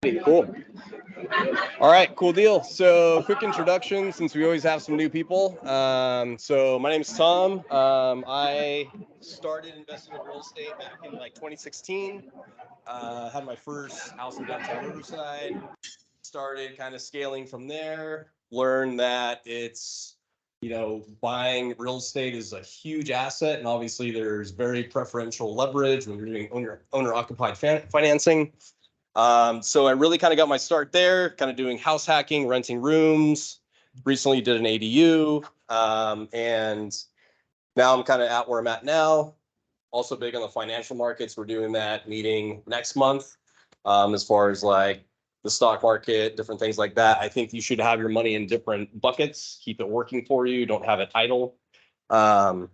Cool. All right, cool deal. So quick introduction, since we always have some new people. So my name is Tom. I started investing in real estate back in like 2016. Had my first house in downtown Riverside. Started kind of scaling from there. Learned that buying real estate is a huge asset, and obviously there's very preferential leverage when you're doing owner-occupied financing. So I really kind of got my start there, kind of doing house hacking, renting rooms. Recently did an ADU, and now I'm kind of at where I'm at now. Also big on the financial markets. We're doing that meeting next month, as far as like the stock market, different things like that. I think you should have your money in different buckets, keep it working for you, don't have it idle.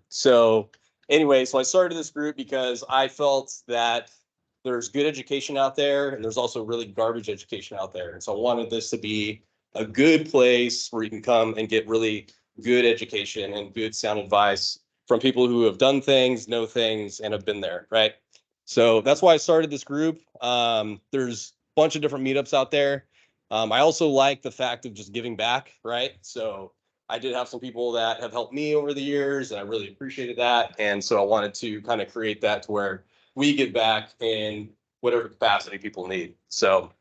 So I started this group because I felt that there's good education out there, and there's also really garbage education out there. And so I wanted this to be a good place where you can come and get really good education and good sound advice from people who have done things, know things, and have been there, right? So that's why I started this group. There's a bunch of different meetups out there. I also like the fact of just giving back, right? So I did have some people that have helped me over the years, and I really appreciated that. And so I wanted to kind of create that to where we give back in whatever capacity people need. So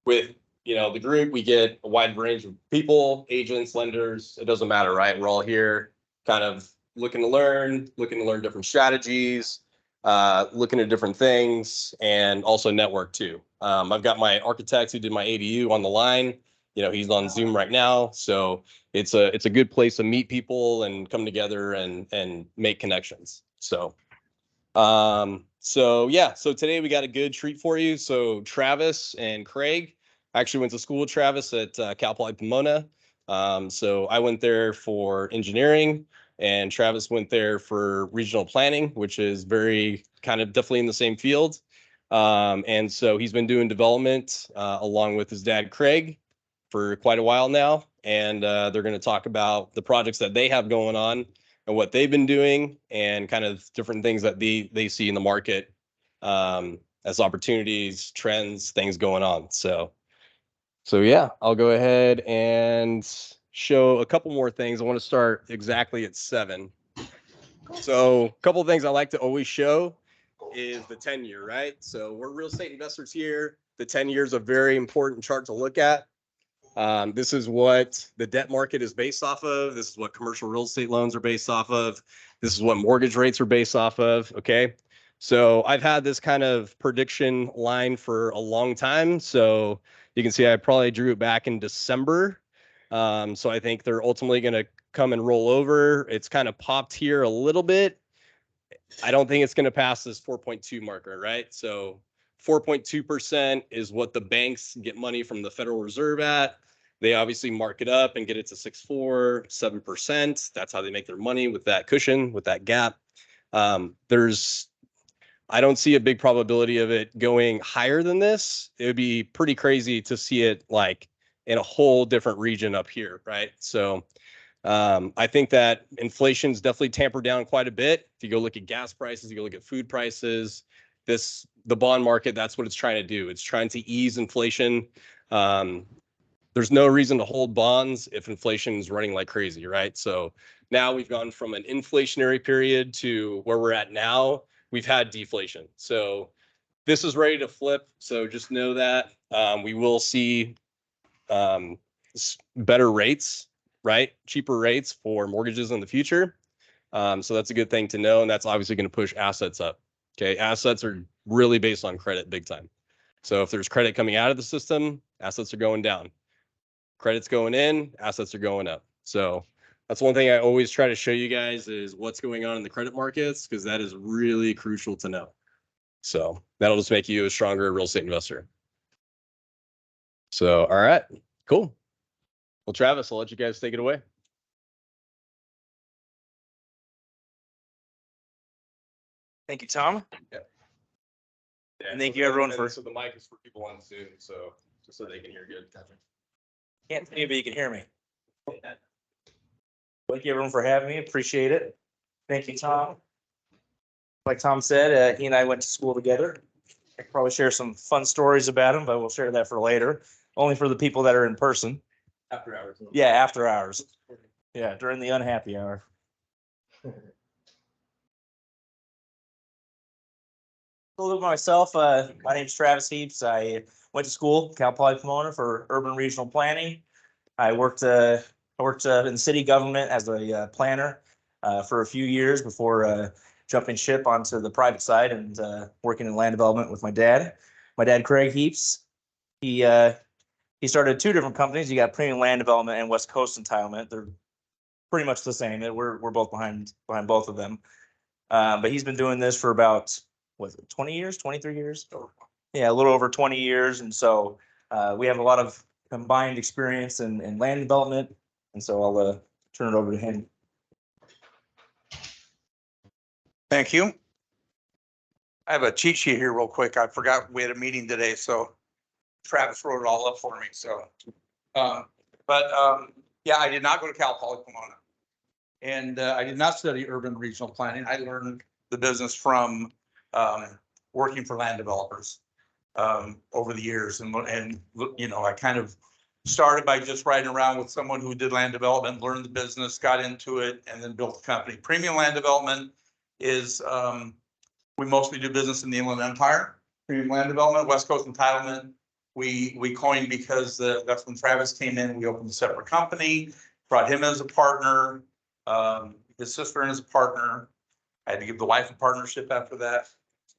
with the group, we get a wide range of people, agents, lenders. It doesn't matter, right? We're all here kind of looking to learn different strategies, looking at different things, and also network too. I've got my architect who did my ADU on the line. He's on Zoom right now. So it's a good place to meet people and come together and make connections. So today we got a good treat for you. So Travis and Craig, I actually went to school with Travis at Cal Poly Pomona. So I went there for engineering, and Travis went there for regional planning, which is very kind of definitely in the same field. And so he's been doing development along with his dad, Craig, for quite a while now. And they're going to talk about the projects that they have going on and what they've been doing, and kind of different things that they see in the market as opportunities, trends, things going on. So yeah, I'll go ahead and show a couple more things. I want to start exactly at 7. So a couple of things I like to always show is the 10-year, right? So we're real estate investors here. The 10-year is a very important chart to look at. This is what the debt market is based off of. This is what commercial real estate loans are based off of. This is what mortgage rates are based off of. Okay. So I've had this kind of prediction line for a long time. So you can see I probably drew it back in December. So I think they're ultimately going to come and roll over. It's kind of popped here a little bit. I don't think it's going to pass this 4.2 marker, right? So 4.2% is what the banks get money from the Federal Reserve at. They obviously mark it up and get it to 6.4, 7%. That's how they make their money, with that cushion, with that gap. I don't see a big probability of it going higher than this. It would be pretty crazy to see it like in a whole different region up here, right? So I think that inflation's definitely tampered down quite a bit. If you go look at gas prices, you go look at food prices, the bond market, that's what it's trying to do. It's trying to ease inflation. There's no reason to hold bonds if inflation is running like crazy, right? So now we've gone from an inflationary period to where we're at now. We've had deflation. So this is ready to flip. So just know that we will see better rates, right? Cheaper rates for mortgages in the future. So that's a good thing to know. And that's obviously going to push assets up. Okay. Assets are really based on credit big time. So if there's credit coming out of the system, assets are going down. Credit's going in, assets are going up. So that's one thing I always try to show you guys is what's going on in the credit markets, because that is really crucial to know. So that'll just make you a stronger real estate investor. So, all right, cool. Well, Travis, I'll let you guys take it away. Thank you, Tom. Yeah. And thank you, everyone, for. So the mic is for people on Zoom, so just so they can hear good. Can't see me, but you can hear me. Thank you, everyone, for having me. Appreciate it. Thank you, Tom. Like Tom said, he and I went to school together. I could probably share some fun stories about him, but we'll share that for later. Only for the people that are in person. After hours. Yeah, after hours. Yeah, during the unhappy hour. A little bit about myself. My name's Travis Heaps. I went to school, Cal Poly Pomona, for urban regional planning. I worked in city government as a planner for a few years before jumping ship onto the private side and working in land development with my dad. My dad, Craig Heaps, he started two different companies. You got Premium Land Development and West Coast Entitlement. They're pretty much the same. We're both behind both of them. But he's been doing this for about, was it 20 years, 23 years? Yeah, a little over 20 years. And so we have a lot of combined experience in land development. And so I'll turn it over to him. Thank you. I have a cheat sheet here real quick. I forgot we had a meeting today, so Travis wrote it all up for me, so. Yeah, I did not go to Cal Poly Pomona. And I did not study urban regional planning. I learned the business from working for land developers over the years. And you know, I kind of started by just riding around with someone who did land development, learned the business, got into it, and then built the company. Premium Land Development is, we mostly do business in the Inland Empire. Premium Land Development, West Coast Entitlement, we coined because that's when Travis came in. We opened a separate company, brought him as a partner, his sister in as a partner. I had to give the wife a partnership after that.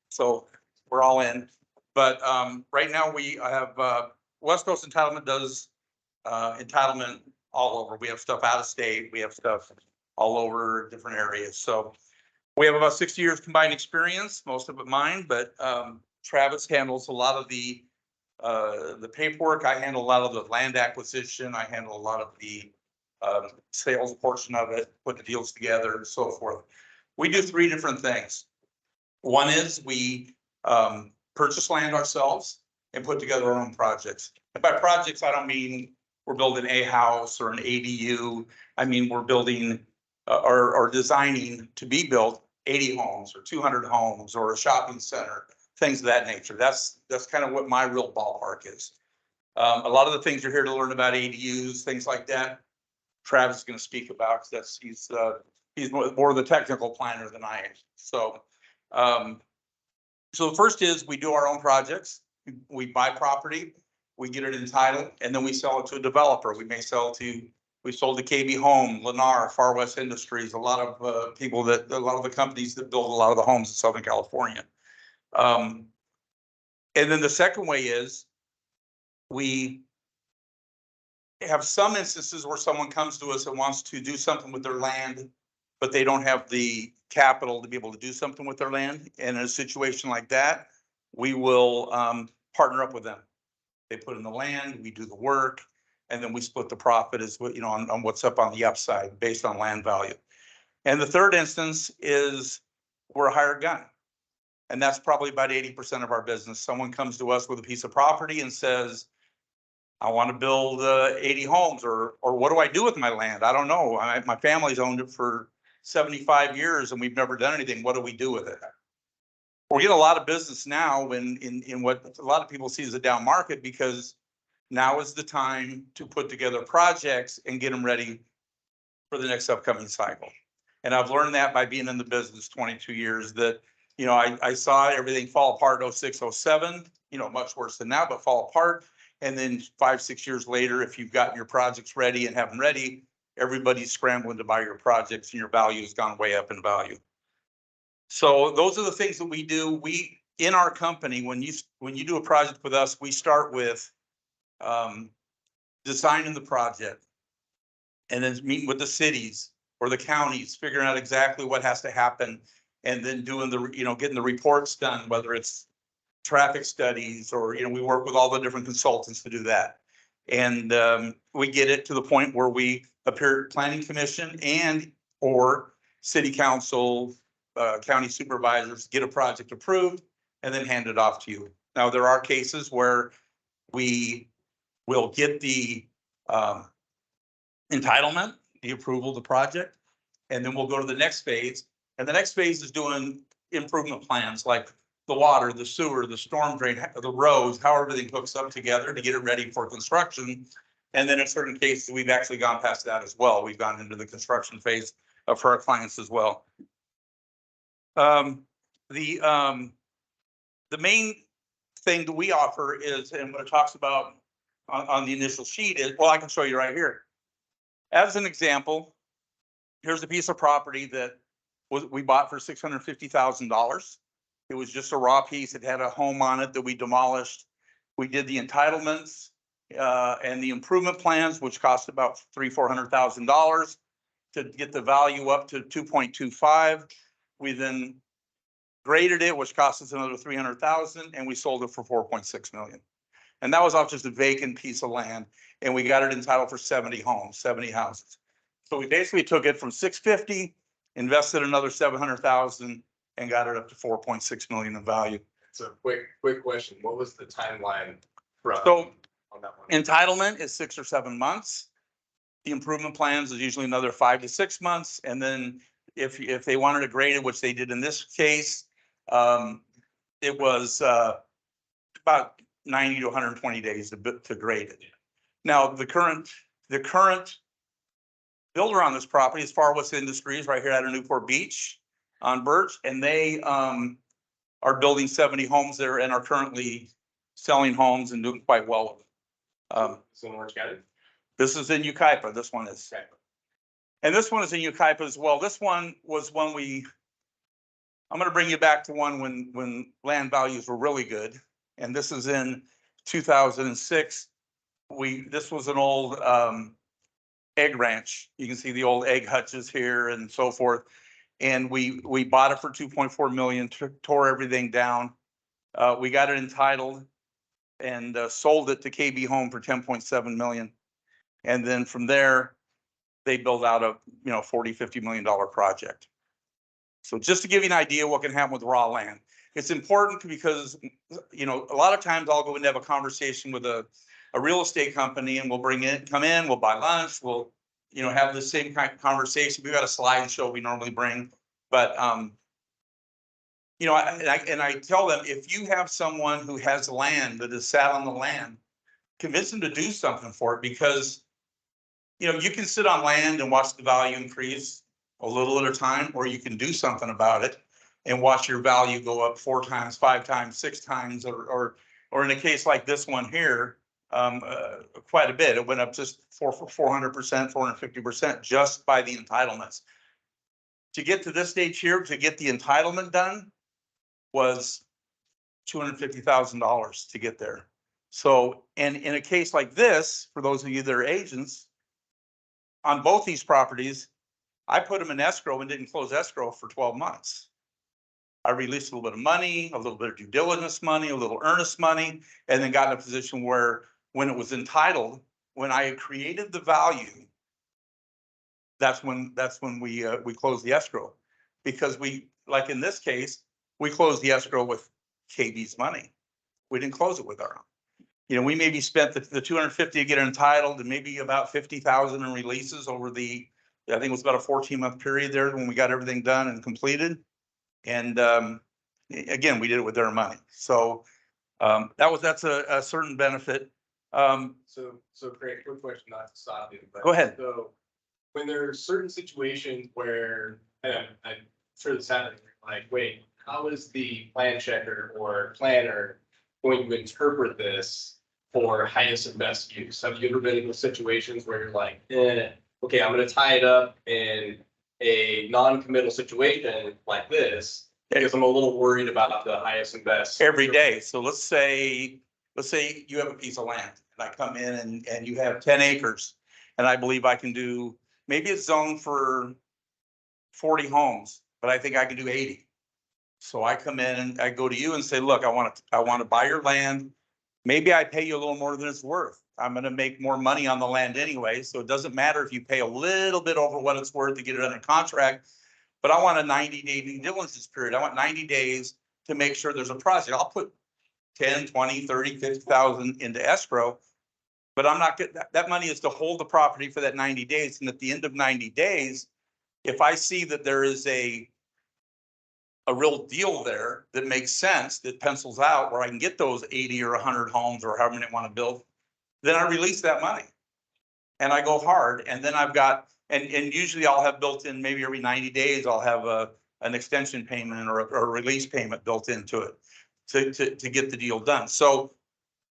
So we're all in. But right now we have West Coast Entitlement does entitlement all over. We have stuff out of state. We have stuff all over different areas. So we have about 60 years combined experience, most of it mine, but Travis handles a lot of the paperwork. I handle a lot of the land acquisition. I handle a lot of the sales portion of it, put the deals together and so forth. We do three different things. One is we purchase land ourselves and put together our own projects. And by projects, I don't mean we're building a house or an ADU. I mean, we're building or designing to be built 80 homes or 200 homes or a shopping center, things of that nature. That's kind of what my real ballpark is. A lot of the things you're here to learn about ADUs, things like that, Travis is going to speak about, because he's more of the technical planner than I am. So the first is we do our own projects. We buy property, we get it entitled, and then we sell it to a developer. We sold to KB Home, Lennar, Far West Industries, a lot of a lot of the companies that build a lot of the homes in Southern California. And then the second way is we have some instances where someone comes to us and wants to do something with their land, but they don't have the capital to be able to do something with their land. And in a situation like that, we will partner up with them. They put in the land, we do the work, and then we split the profit as what, you know, on what's up on the upside based on land value. And the third instance is we're a hired gun. And that's probably about 80% of our business. Someone comes to us with a piece of property and says, I want to build 80 homes, or what do I do with my land? I don't know. My family's owned it for 75 years and we've never done anything. What do we do with it? We're getting a lot of business now in what a lot of people see as a down market, because now is the time to put together projects and get them ready for the next upcoming cycle. And I've learned that by being in the business 22 years, that, you know, I saw everything fall apart 06, 07, you know, much worse than now, but fall apart. And then 5-6 years later, if you've gotten your projects ready and have them ready, everybody's scrambling to buy your projects and your value has gone way up in value. So those are the things that we do. We, in our company, when you do a project with us, we start with designing the project and then meeting with the cities or the counties, figuring out exactly what has to happen, and then doing the, you know, getting the reports done, whether it's traffic studies or, you know, we work with all the different consultants to do that. And we get it to the point where we appear at planning commission and or city council, county supervisors, get a project approved and then hand it off to you. Now, there are cases where we will get the entitlement, the approval of the project, and then we'll go to the next phase. And the next phase is doing improvement plans, like the water, the sewer, the storm drain, the roads, how everything hooks up together to get it ready for construction. And then in certain cases, we've actually gone past that as well. We've gone into the construction phase for our clients as well. The main thing that we offer is, and what it talks about on the initial sheet is, well, I can show you right here. As an example, here's a piece of property that we bought for $650,000. It was just a raw piece. It had a home on it that we demolished. We did the entitlements and the improvement plans, which cost about $300,000-$400,000 to get the value up to 2.25. We then graded it, which cost us another $300,000, and we sold it for $4.6 million. And that was off just a vacant piece of land, and we got it entitled for 70 homes, 70 houses. So we basically took it from 650, invested another 700,000, and got it up to 4.6 million in value. So quick question. What was the timeline from So on that one? entitlement is 6 or 7 months. The improvement plans is usually another 5 to 6 months. And then if they wanted to grade it, which they did in this case, it was about 90 to 120 days to grade it. Now, the current builder on this property is Far West Industries right here out of Newport Beach on Birch, and they are building 70 homes there and are currently selling homes and doing quite well with it. So in Orange County? This is in Yucaipa. This one is. Okay. And this one is in Yucaipa as well. This one was when I'm going to bring you back to one when land values were really good. And this is in 2006. This was an old egg ranch. You can see the old egg hutches here and so forth. And we bought it for 2.4 million, tore everything down. We got it entitled and sold it to KB Home for 10.7 million. And then from there, they built out a $40-50 million project. So just to give you an idea what can happen with raw land. It's important because, a lot of times I'll go and have a conversation with a real estate company, and we'll come in, we'll buy lunch, we'll, have the same kind of conversation. We've got a slideshow we normally bring, but, I tell them, if you have someone who has land that is sat on the land, convince them to do something for it, because, you can sit on land and watch the value increase a little at a time, or you can do something about it and watch your value go up 4 times, 5 times, 6 times, or in a case like this one here, quite a bit. It went up just 400%, 450% just by the entitlements. To get to this stage here, to get the entitlement done, was $250,000 to get there. So, and in a case like this, for those of you that are agents, on both these properties, I put them in escrow and didn't close escrow for 12 months. I released a little bit of money, a little bit of due diligence money, a little earnest money, and then got in a position where when it was entitled, when I had created the value, that's when we closed the escrow. Because like in this case, we closed the escrow with KB's money. We didn't close it with our own. We maybe spent the 250 to get it entitled, and maybe about 50,000 in releases over I think it was about a 14-month period there when we got everything done and completed. And again, we did it with their money. So that's a certain benefit. So Craig, quick question, not to stop you, but Go ahead. So when there are certain situations where, and I'm sure this happened, like, wait, how is the plan checker or planner going to interpret this for highest and best use? Have you ever been in those situations where you're like, okay, I'm going to tie it up in a non-committal situation like this because I'm a little worried about the highest and best Every day. So let's say you have a piece of land and I come in and you have 10 acres and I believe I can do, maybe it's zoned for 40 homes, but I think I can do 80. So I come in and I go to you and say, look, I want to buy your land. Maybe I pay you a little more than it's worth. I'm going to make more money on the land anyway. So it doesn't matter if you pay a little bit over what it's worth to get it under contract, but I want a 90-day due diligence period. I want 90 days to make sure there's a project. I'll put 10, 20, 30, 50,000 into escrow, but I'm not getting that money is to hold the property for that 90 days. And at the end of 90 days, if I see that there is a a real deal there that makes sense, that pencils out where I can get those 80 or 100 homes or however many I want to build, then I release that money. And I go hard, and then I've got, and usually I'll have built in, maybe every 90 days, I'll have an extension payment or a release payment built into it to get the deal done. So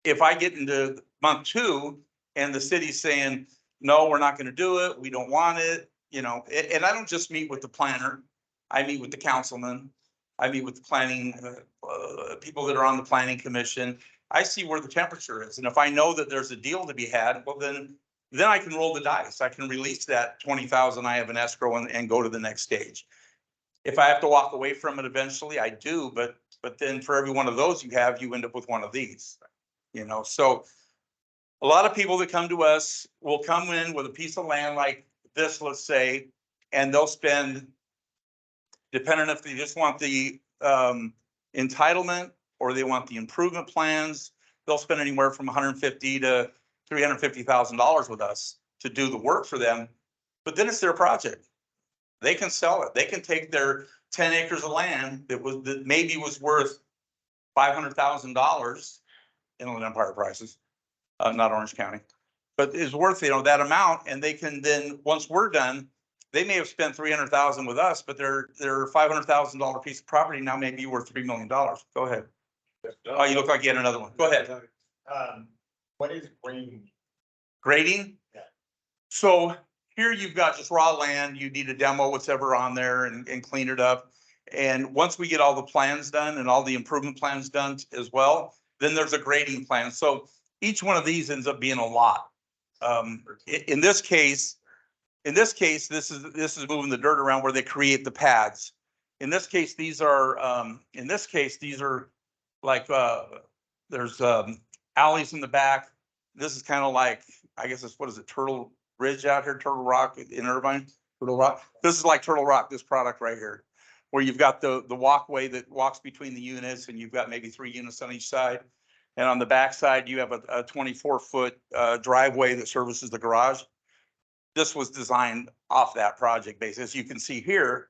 if I get into month 2 and the city's saying, no, we're not going to do it, we don't want it, you know, and I don't just meet with the planner, I meet with the councilman, I meet with the planning, people that are on the planning commission. I see where the temperature is. And if I know that there's a deal to be had, well, then I can roll the dice. I can release that 20,000 I have in escrow and go to the next stage. If I have to walk away from it eventually, I do, but then for every one of those you end up with one of these, you know? So a lot of people that come to us will come in with a piece of land like this, let's say, and they'll spend, depending if they just want the entitlement or they want the improvement plans, they'll spend anywhere from $150,000 to $350,000 with us to do the work for them. But then it's their project. They can sell it. They can take their 10 acres of land that maybe was worth $500,000 Inland Empire prices, not Orange County, but is worth, you know, that amount. And they can then, once we're done, they may have spent $300,000 with us, but their $500,000 piece of property now may be worth $3 million. Go ahead. Oh, you look like you had another one. Go ahead. What is grading? Grading? Yeah. So here you've got just raw land. You need to demo whatever on there and clean it up. And once we get all the plans done and all the improvement plans done as well, then there's a grading plan. So each one of these ends up being a lot. In this case, this is moving the dirt around where they create the pads. In this case, these are like, there's alleys in the back. This is kind of like, I guess it's, what is it, Turtle Ridge out here, Turtle Rock in Irvine, Turtle Rock. This is like Turtle Rock, this product right here, where you've got the walkway that walks between the units, and you've got maybe 3 units on each side. And on the back side, you have a 24-foot driveway that services the garage. This was designed off that project basis. You can see here,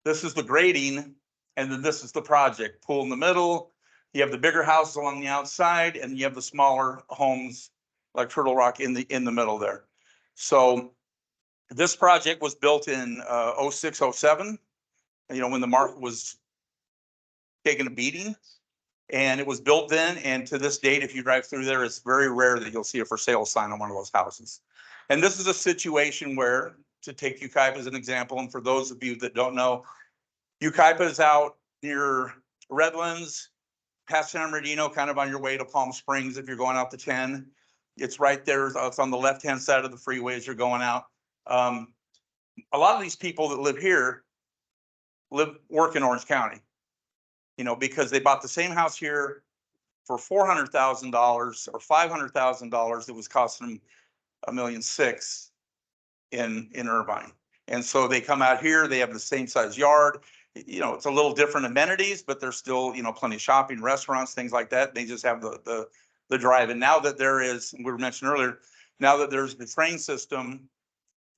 this is the grading, and then this is the project. Pool in the middle. You have the bigger houses along the outside, and you have the smaller homes like Turtle Rock in the middle there. So this project was built in 06, 07, you know, when the market was taking a beating, and it was built then. And to this date, if you drive through there, it's very rare that you'll see a for sale sign on one of those houses. And this is a situation where, to take Yucaipa as an example, and for those of you that don't know, Yucaipa is out near Redlands, past San Bernardino, kind of on your way to Palm Springs if you're going out to 10. It's right there. It's on the left-hand side of the freeway as you're going out. A lot of these people that live here work in Orange County, you know, because they bought the same house here for $400,000 or $500,000 that was costing them $1.6 million in Irvine. And so they come out here, they have the same size yard. You know, it's a little different amenities, but there's still, you know, plenty of shopping, restaurants, things like that. They just have the drive. And now that there is, we were mentioned earlier, now that there's the train system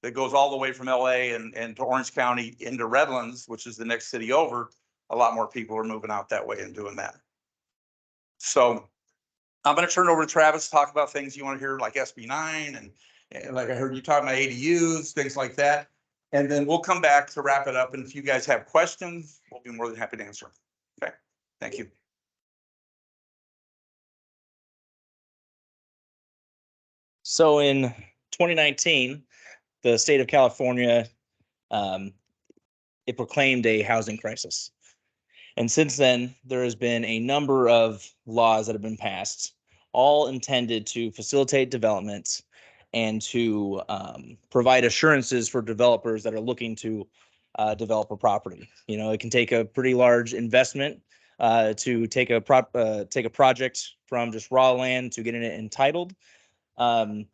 that goes all the way from LA and to Orange County into Redlands, which is the next city over, a lot more people are moving out that way and doing that. So I'm going to turn it over to Travis to talk about things you want to hear, like SB9 and like I heard you talking about ADUs, things like that. And then we'll come back to wrap it up. And if you guys have questions, we'll be more than happy to answer. Okay, thank you. So in 2019, the state of California, it proclaimed a housing crisis. And since then, there has been a number of laws that have been passed, all intended to facilitate development and to provide assurances for developers that are looking to develop a property. You know, it can take a pretty large investment to take a project from just raw land to getting it entitled. Prior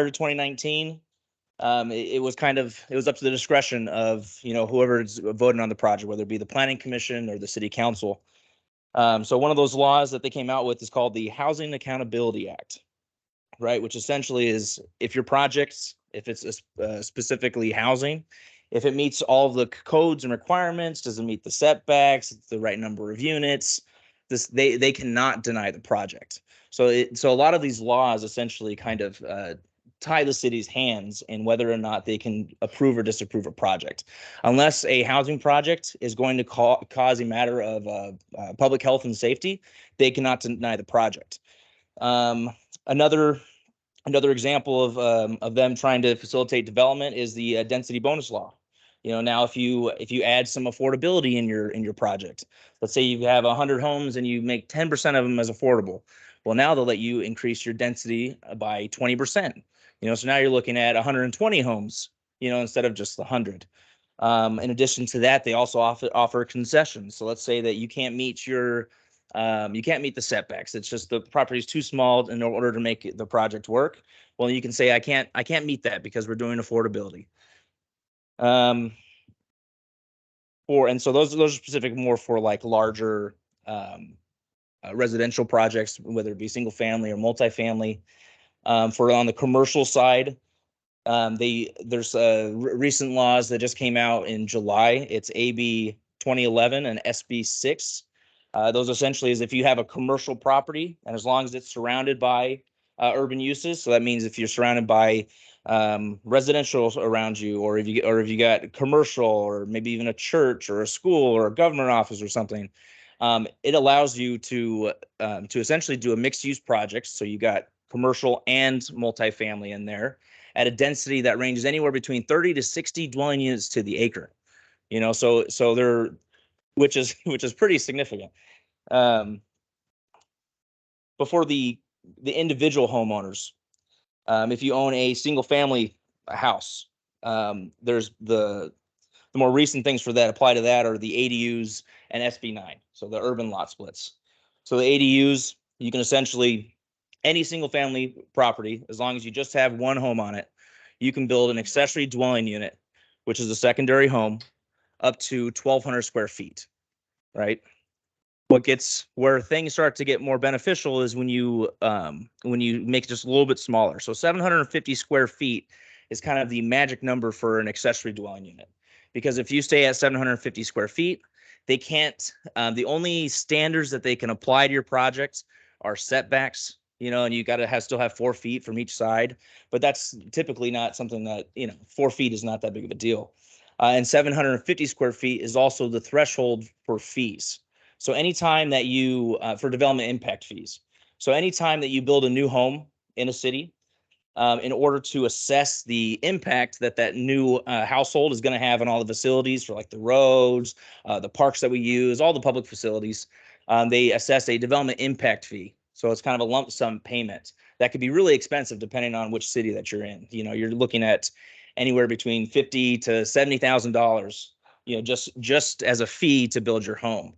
to 2019, it was up to the discretion of, you know, whoever's voting on the project, whether it be the planning commission or the city council. So one of those laws that they came out with is called the Housing Accountability Act, right? Which essentially is, if your projects, if it's specifically housing, If it meets all of the codes and requirements, does it meet the setbacks, it's the right number of units, they cannot deny the project. So a lot of these laws essentially kind of tie the city's hands in whether or not they can approve or disapprove a project. Unless a housing project is going to cause a matter of public health and safety, they cannot deny the project. Another example of them trying to facilitate development is the density bonus law. Now if you add some affordability in your project, let's say you have 100 homes and you make 10% of them as affordable. Well, now they'll let you increase your density by 20%. So now you're looking at 120 homes, instead of just 100. In addition to that, they also offer concessions. So let's say that you can't meet the setbacks. It's just the property is too small in order to make the project work. Well, you can say I can't meet that because we're doing affordability. And so those are specific more for like larger residential projects, whether it be single family or multifamily. For on the commercial side, there's recent laws that just came out in July. It's AB 2011 and SB6. Those essentially is if you have a commercial property and as long as it's surrounded by urban uses. So that means if you're surrounded by residential around you, or if you got commercial, or maybe even a church or a school or a government office or something, it allows you to essentially do a mixed use project. So you got commercial and multifamily in there at a density that ranges anywhere between 30 to 60 dwelling units to the acre. So they're which is pretty significant. Before the individual homeowners, if you own a single family house, there's the more recent things for that apply to that are the ADUs and SB9, so the urban lot splits. So the ADUs, you can essentially, any single family property, as long as you just have one home on it, you can build an accessory dwelling unit, which is a secondary home, up to 1,200 square feet, right? Where things start to get more beneficial is when you make it just a little bit smaller. So 750 square feet is kind of the magic number for an accessory dwelling unit, because if you stay at 750 square feet, they can't. The only standards that they can apply to your projects are setbacks, and you got to still have 4 feet from each side. But that's typically not something that 4 feet is not that big of a deal. And 750 square feet is also the threshold for fees. So anytime that you, for development impact fees. So anytime that you build a new home in a city, in order to assess the impact that new household is going to have on all the facilities for like the roads, the parks that we use, all the public facilities, they assess a development impact fee. So it's kind of a lump sum payment that could be really expensive depending on which city that you're in. You're looking at anywhere between $50,000 to $70,000, just as a fee to build your home.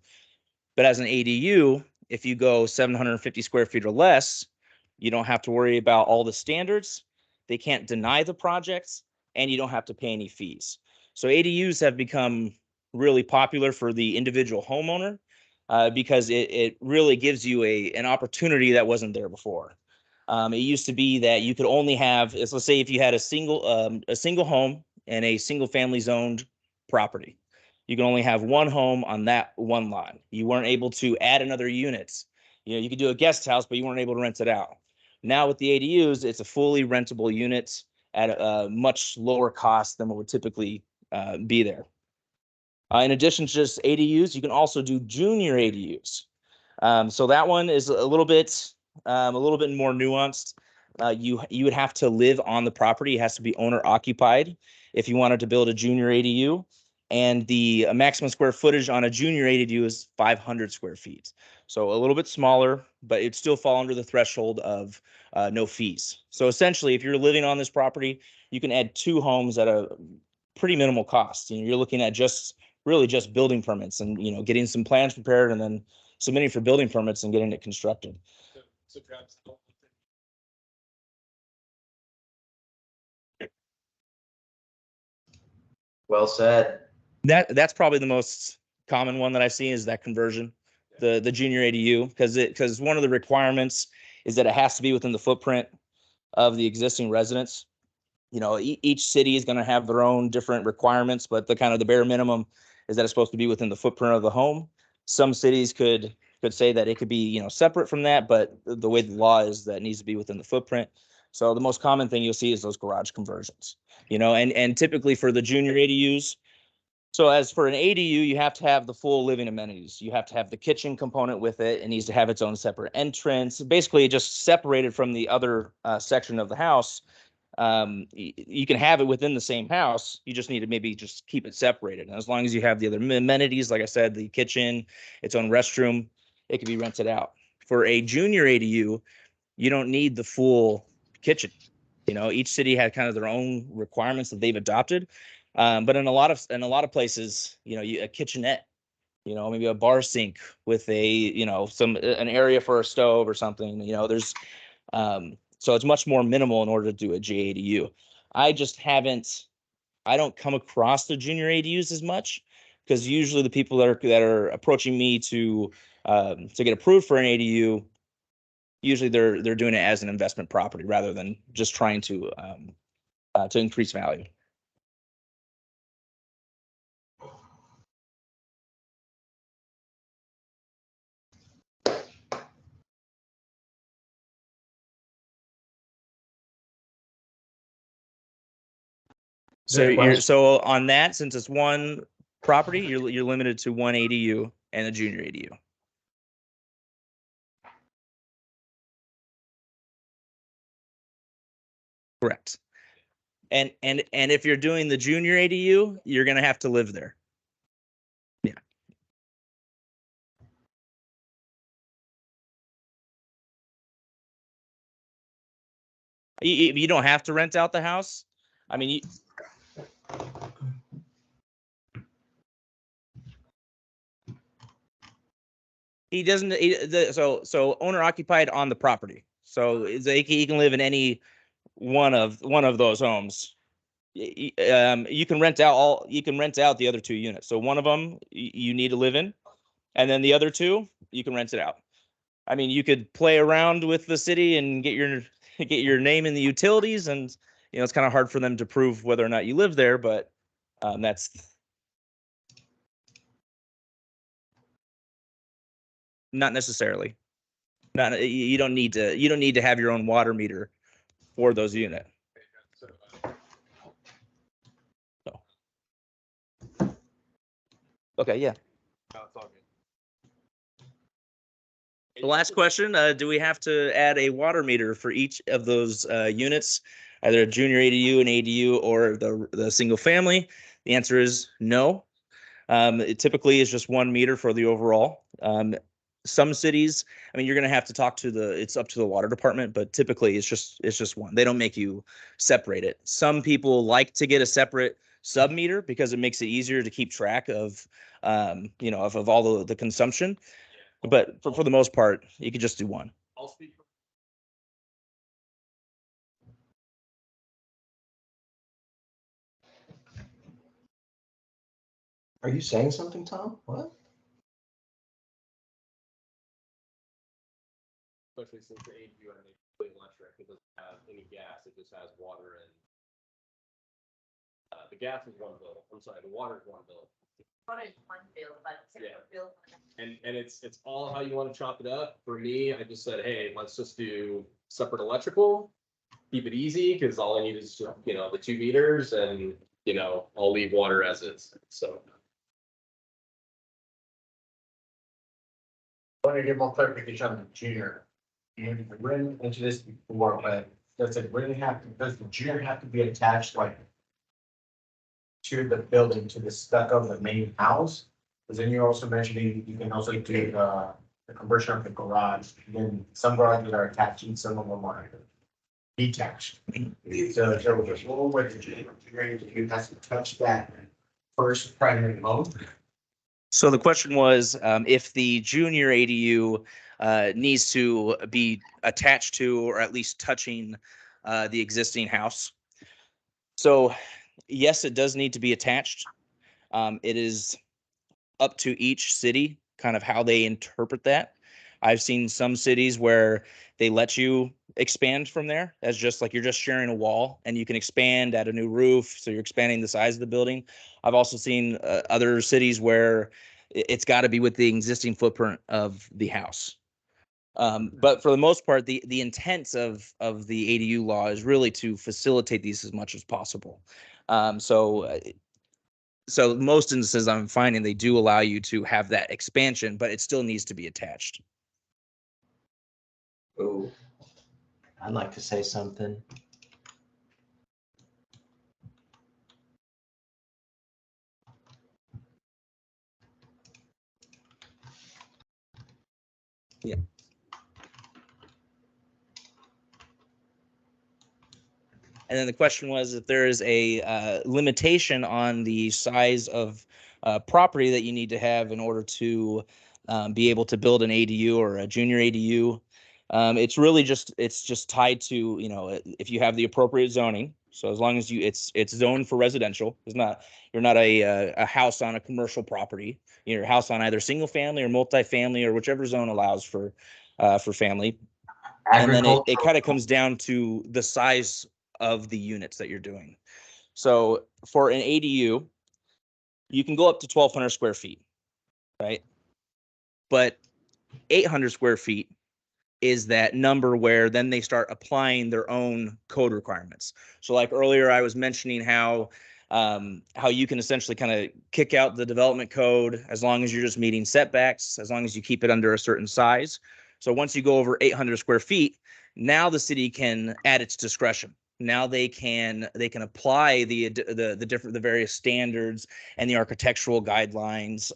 But as an ADU, if you go 750 square feet or less, you don't have to worry about all the standards. They can't deny the projects, and you don't have to pay any fees. So ADUs have become really popular for the individual homeowner because it really gives you an opportunity that wasn't there before. It used to be that you could only have, let's say if you had a single home and a single family zoned property, you can only have one home on that one lot. You weren't able to add another unit. You could do a guest house, but you weren't able to rent it out. Now with the ADUs, it's a fully rentable unit at a much lower cost than what would typically be there. In addition to just ADUs, you can also do junior ADUs. So that one is a little bit more nuanced. You would have to live on the property. It has to be owner occupied if you wanted to build a junior ADU. And the maximum square footage on a junior ADU is 500 square feet. So a little bit smaller, but it'd still fall under the threshold of no fees. So essentially, if you're living on this property, you can add 2 homes at a pretty minimal cost. You're looking at just building permits and getting some plans prepared and then submitting for building permits and getting it constructed. So Travis, Well said. That's probably the most common one that I've seen is that conversion, the junior ADU, because one of the requirements is that it has to be within the footprint of the existing residence. you know, each city is going to have their own different requirements, but the kind of the bare minimum is that it's supposed to be within the footprint of the home. Some cities could say that it could be, you know, separate from that, but the way the law is that it needs to be within the footprint. So the most common thing you'll see is those garage conversions, you know, and typically for the junior ADUs. So as for an ADU, you have to have the full living amenities. You have to have the kitchen component with it. It needs to have its own separate entrance, basically just separated from the other section of the house. You can have it within the same house. You just need to maybe just keep it separated. And as long as you have the other amenities, like I said, the kitchen, its own restroom, it can be rented out. For a junior ADU, you don't need the full kitchen. You know, each city had kind of their own requirements that they've adopted. But in a lot of places, you know, a kitchenette, you know, maybe a bar sink with a, you know, an area for a stove or something. You know, there's so it's much more minimal in order to do a JADU. I don't come across the junior ADUs as much because usually the people that are approaching me to get approved for an ADU, usually they're doing it as an investment property rather than just trying to increase value. So on that, since it's one property, you're limited to one ADU and a junior ADU. Correct. And if you're doing the junior ADU, you're gonna have to live there. Yeah. You don't have to rent out the house. I mean, he doesn't. So owner occupied on the property. So he can live in any one of those homes. You can rent out the other two units. So one of them you need to live in, and then the other two you can rent it out. I mean, you could play around with the city and get your name in the utilities, and you know it's kind of hard for them to prove whether or not you live there, but that's not necessarily. You don't need to have your own water meter for those units. So. Okay, yeah. The last question, do we have to add a water meter for each of those units, either a junior ADU, an ADU, or the single family? The answer is no. It typically is just 1 meter for the overall. Some cities, I mean, you're going to have to talk to it's up to the water department, but typically it's just one. They don't make you separate it. Some people like to get a separate sub meter because it makes it easier to keep track of, you know, of all the consumption. But for the most part, you could just do one. I'll speak. Are you saying something, Tom? What? Especially since the ADU are completely electric, it doesn't have any gas, it just has water and the gas is one bill. I'm sorry, the water is one bill. Water is one bill, but separate bill. And it's all how you want to chop it up. For me, I just said, hey, let's just do separate electrical, keep it easy, because all I need is, you know, the 2 meters, and you know, I'll leave water as is. So I want to get more clarification on the junior. And we ran into this before, but does the junior have to be attached like to the building, to the stuck of the main house? Because then you're also mentioning you can also do the conversion of the garage. And then some garages are attached and some of them are detached. So there was a little way the junior has to touch that first primary home. So the question was, if the junior ADU needs to be attached to or at least touching the existing house. So yes, it does need to be attached. It is up to each city, kind of how they interpret that. I've seen some cities where they let you expand from there as just like you're just sharing a wall, and you can expand, add a new roof, so you're expanding the size of the building. I've also seen other cities where it's got to be with the existing footprint of the house. But for the most part, the intent of the ADU law is really to facilitate these as much as possible. So most instances I'm finding they do allow you to have that expansion, but it still needs to be attached. Oh, I'd like to say something. And then the question was if there is a limitation on the size of property that you need to have in order to be able to build an ADU or a junior ADU. It's really just tied to, you know, if you have the appropriate zoning. So as long as it's zoned for residential, you're not a house on a commercial property. You're a house on either single family or multifamily or whichever zone allows for family. And then it kind of comes down to the size of the units that you're doing. So for an ADU, you can go up to 1,200 square feet, right? But 800 square feet is that number where then they start applying their own code requirements. So like earlier, I was mentioning how you can essentially kind of kick out the development code as long as you're just meeting setbacks, as long as you keep it under a certain size. So once you go over 800 square feet, now the city can add its discretion. Now they can apply the various standards and the architectural guidelines.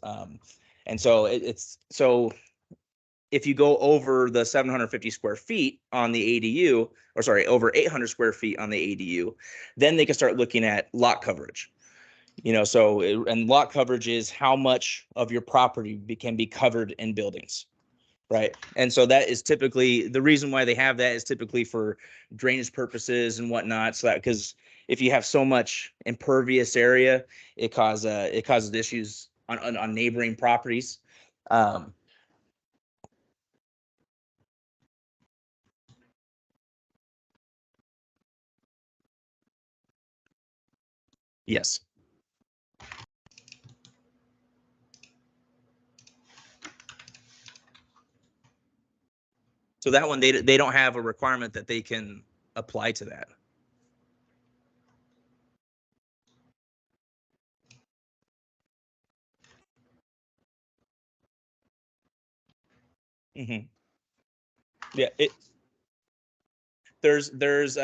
And so so if you go over the 750 square feet on the ADU, or sorry, over 800 square feet on the ADU, then they can start looking at lot coverage. You know, and lot coverage is how much of your property can be covered in buildings. Right. And so that is typically the reason why they have that is typically for drainage purposes and whatnot. So that because if you have so much impervious area, it causes issues on neighboring properties. Yes. So that one, they don't have a requirement that they can apply to that. Mm-hmm. Yeah. There's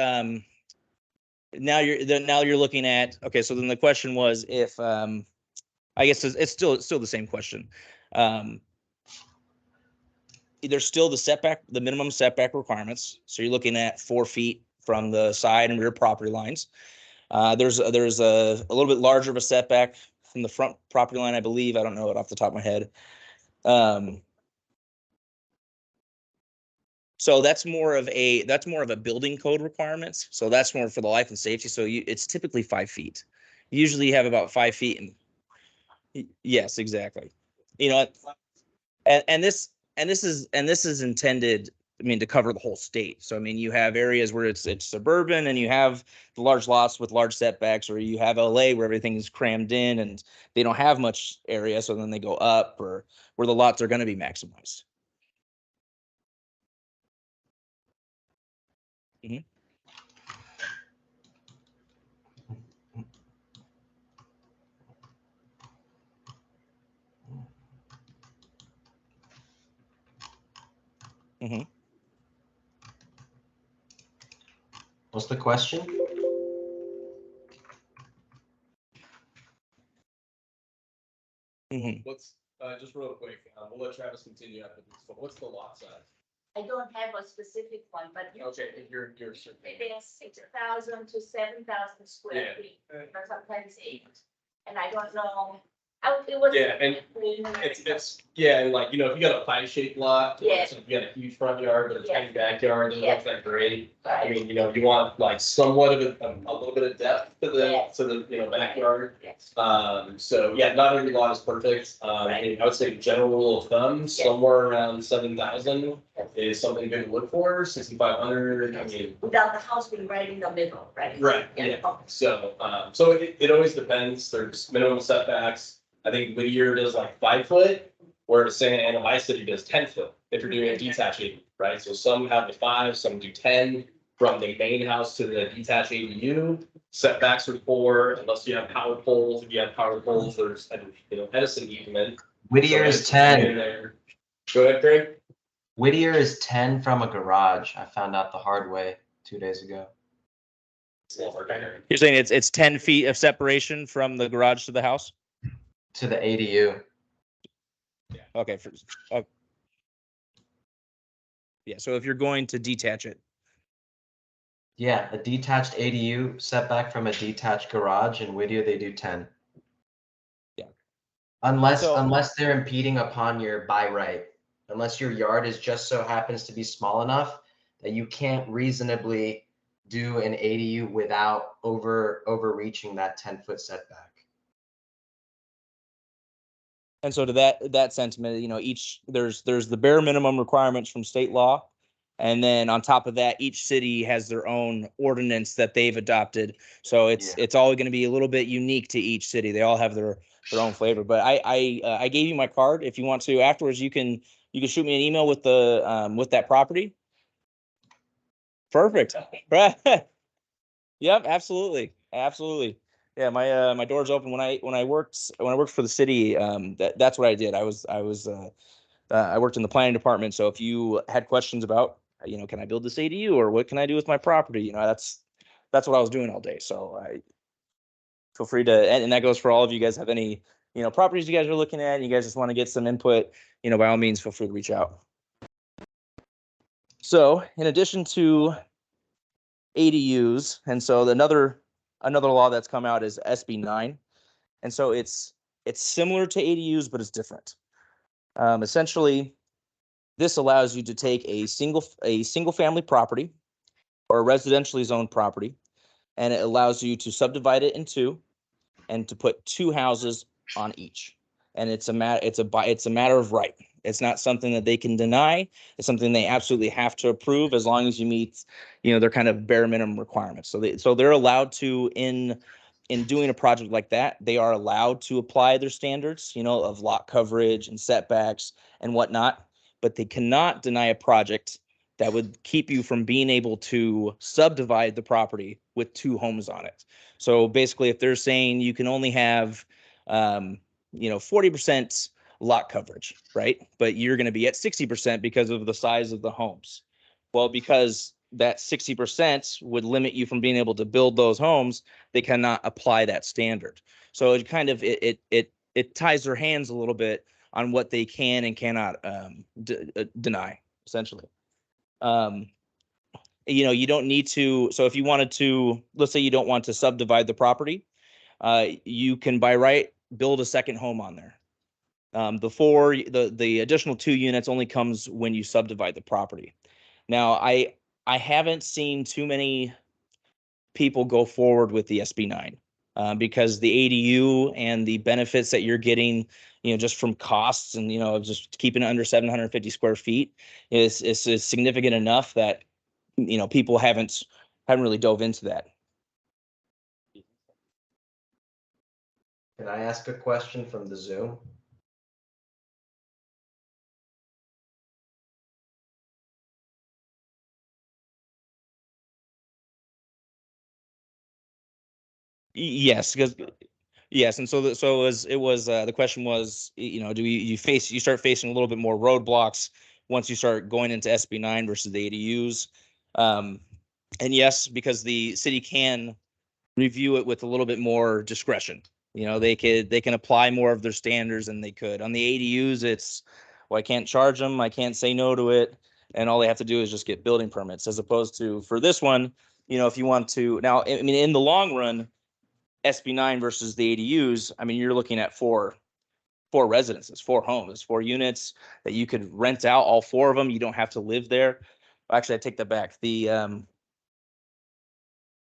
now you're looking at, okay, so then the question was if I guess it's still the same question. There's still the minimum setback requirements. So you're looking at 4 feet from the side and rear property lines. There's a little bit larger of a setback from the front property line, I believe. I don't know it off the top of my head. So that's more of a building code requirements. So that's more for the life and safety. So it's typically 5 feet. Usually you have about 5 feet. Yes, exactly. You know, and this is intended, I mean, to cover the whole state. So I mean, you have areas where it's suburban and you have the large lots with large setbacks, or you have LA where everything is crammed in and they don't have much area, so then they go up, or where the lots are going to be maximized. Mm-hmm. Mm-hmm. What's the question? Mm-hmm. What's, just real quick, we'll let Travis continue after this, but what's the lot size? I don't have a specific one, but Okay, you're certain. it is 6,000 to 7,000 square Yeah. feet, or sometimes 8. And I don't know It was. Yeah, and and like, you know, if you got a pie shaped lot, Yeah. so if you got a huge front yard, but a tiny backyard, it Yeah. looks like great. I Right. mean, you know, you want like somewhat of a little bit of depth to Yeah. the, you know, backyard. Yes. So yeah, not every lot is perfect. Right. I would say general rule of thumb, Yeah. somewhere around 7,000 is something good to look for. 6,500, I mean. Without the house being right in the middle, right? Right, yeah. So, it always depends. There's minimum setbacks. I think Whittier does like 5 foot, whereas Santa Ana My City does 10 foot if you're doing a detached ADU, right? So some have the 5, some do 10. From the main house to the detached ADU, setbacks are 4, unless you have power poles. If you have power poles, there's, you know, Edison easement. Whittier is 10. There. Go ahead, Craig. Whittier is 10 from a garage. I found out the hard way 2 days ago. You're saying it's 10 feet of separation from the garage to the house? To the ADU. Okay. Yeah, so if you're going to detach it. Yeah, a detached ADU setback from a detached garage in Whittier, they do 10. Yeah. Unless they're impeding upon your by right. Unless your yard is just so happens to be small enough that you can't reasonably do an ADU without overreaching that 10-foot setback. And so to that sentiment, you know, there's the bare minimum requirements from state law. And then on top of that, each city has their own ordinance that they've adopted. So it's all going to be a little bit unique to each city. They all have their own flavor. But I gave you my card. If you want to afterwards, you can shoot me an email with with that property. Perfect. Yep, absolutely. Absolutely. Yeah, my door's open. When I worked for the city, that's what I did. I worked in the planning department. So if you had questions about, you know, can I build this ADU or what can I do with my property? You know, that's what I was doing all day. So I feel free to, and that goes for all of you guys have any, you know, properties you guys are looking at, and you guys just want to get some input, you know, by all means, feel free to reach out. So in addition to ADUs, and so another law that's come out is SB9, and so it's similar to ADUs, but it's different. Essentially, this allows you to take a single family property or a residentially zoned property, and it allows you to subdivide it in 2 and to put 2 houses on each. And it's a matter of right. It's not something that they can deny. It's something they absolutely have to approve as long as you meet, you know, their kind of bare minimum requirements. So they're allowed to, in doing a project like that, they are allowed to apply their standards, you know, of lot coverage and setbacks and whatnot, but they cannot deny a project that would keep you from being able to subdivide the property with 2 homes on it. So basically, if they're saying you can only have, you know, 40% lot coverage, right? But you're going to be at 60% because of the size of the homes. Well, because that 60% would limit you from being able to build those homes, they cannot apply that standard. So it kind of it ties their hands a little bit on what they can and cannot deny, essentially. You know, you don't need to. So if you wanted to, let's say you don't want to subdivide the property, you can by right build a second home on there. The additional 2 units only comes when you subdivide the property. Now, I haven't seen too many people go forward with the SB9 because the ADU and the benefits that you're getting, you know, just from costs and, you know, just keeping it under 750 square feet is significant enough that, you know, people haven't really dove into that. Can I ask a question from the Zoom? Yes, because yes, and so it was the question was, you know, do you start facing a little bit more roadblocks once you start going into SB9 versus the ADUs, and yes, because the city can review it with a little bit more discretion. You know, they can apply more of their standards than they could on the ADUs. It's, well, I can't charge them, I can't say no to it, and all they have to do is just get building permits. As opposed to for this one, you know, if you want to now, I mean, in the long run, SB9 versus the ADUs, I mean, you're looking at 4 4 residences, 4 homes, 4 units that you could rent out, all 4 of them. You don't have to live there. Actually, I take that back. There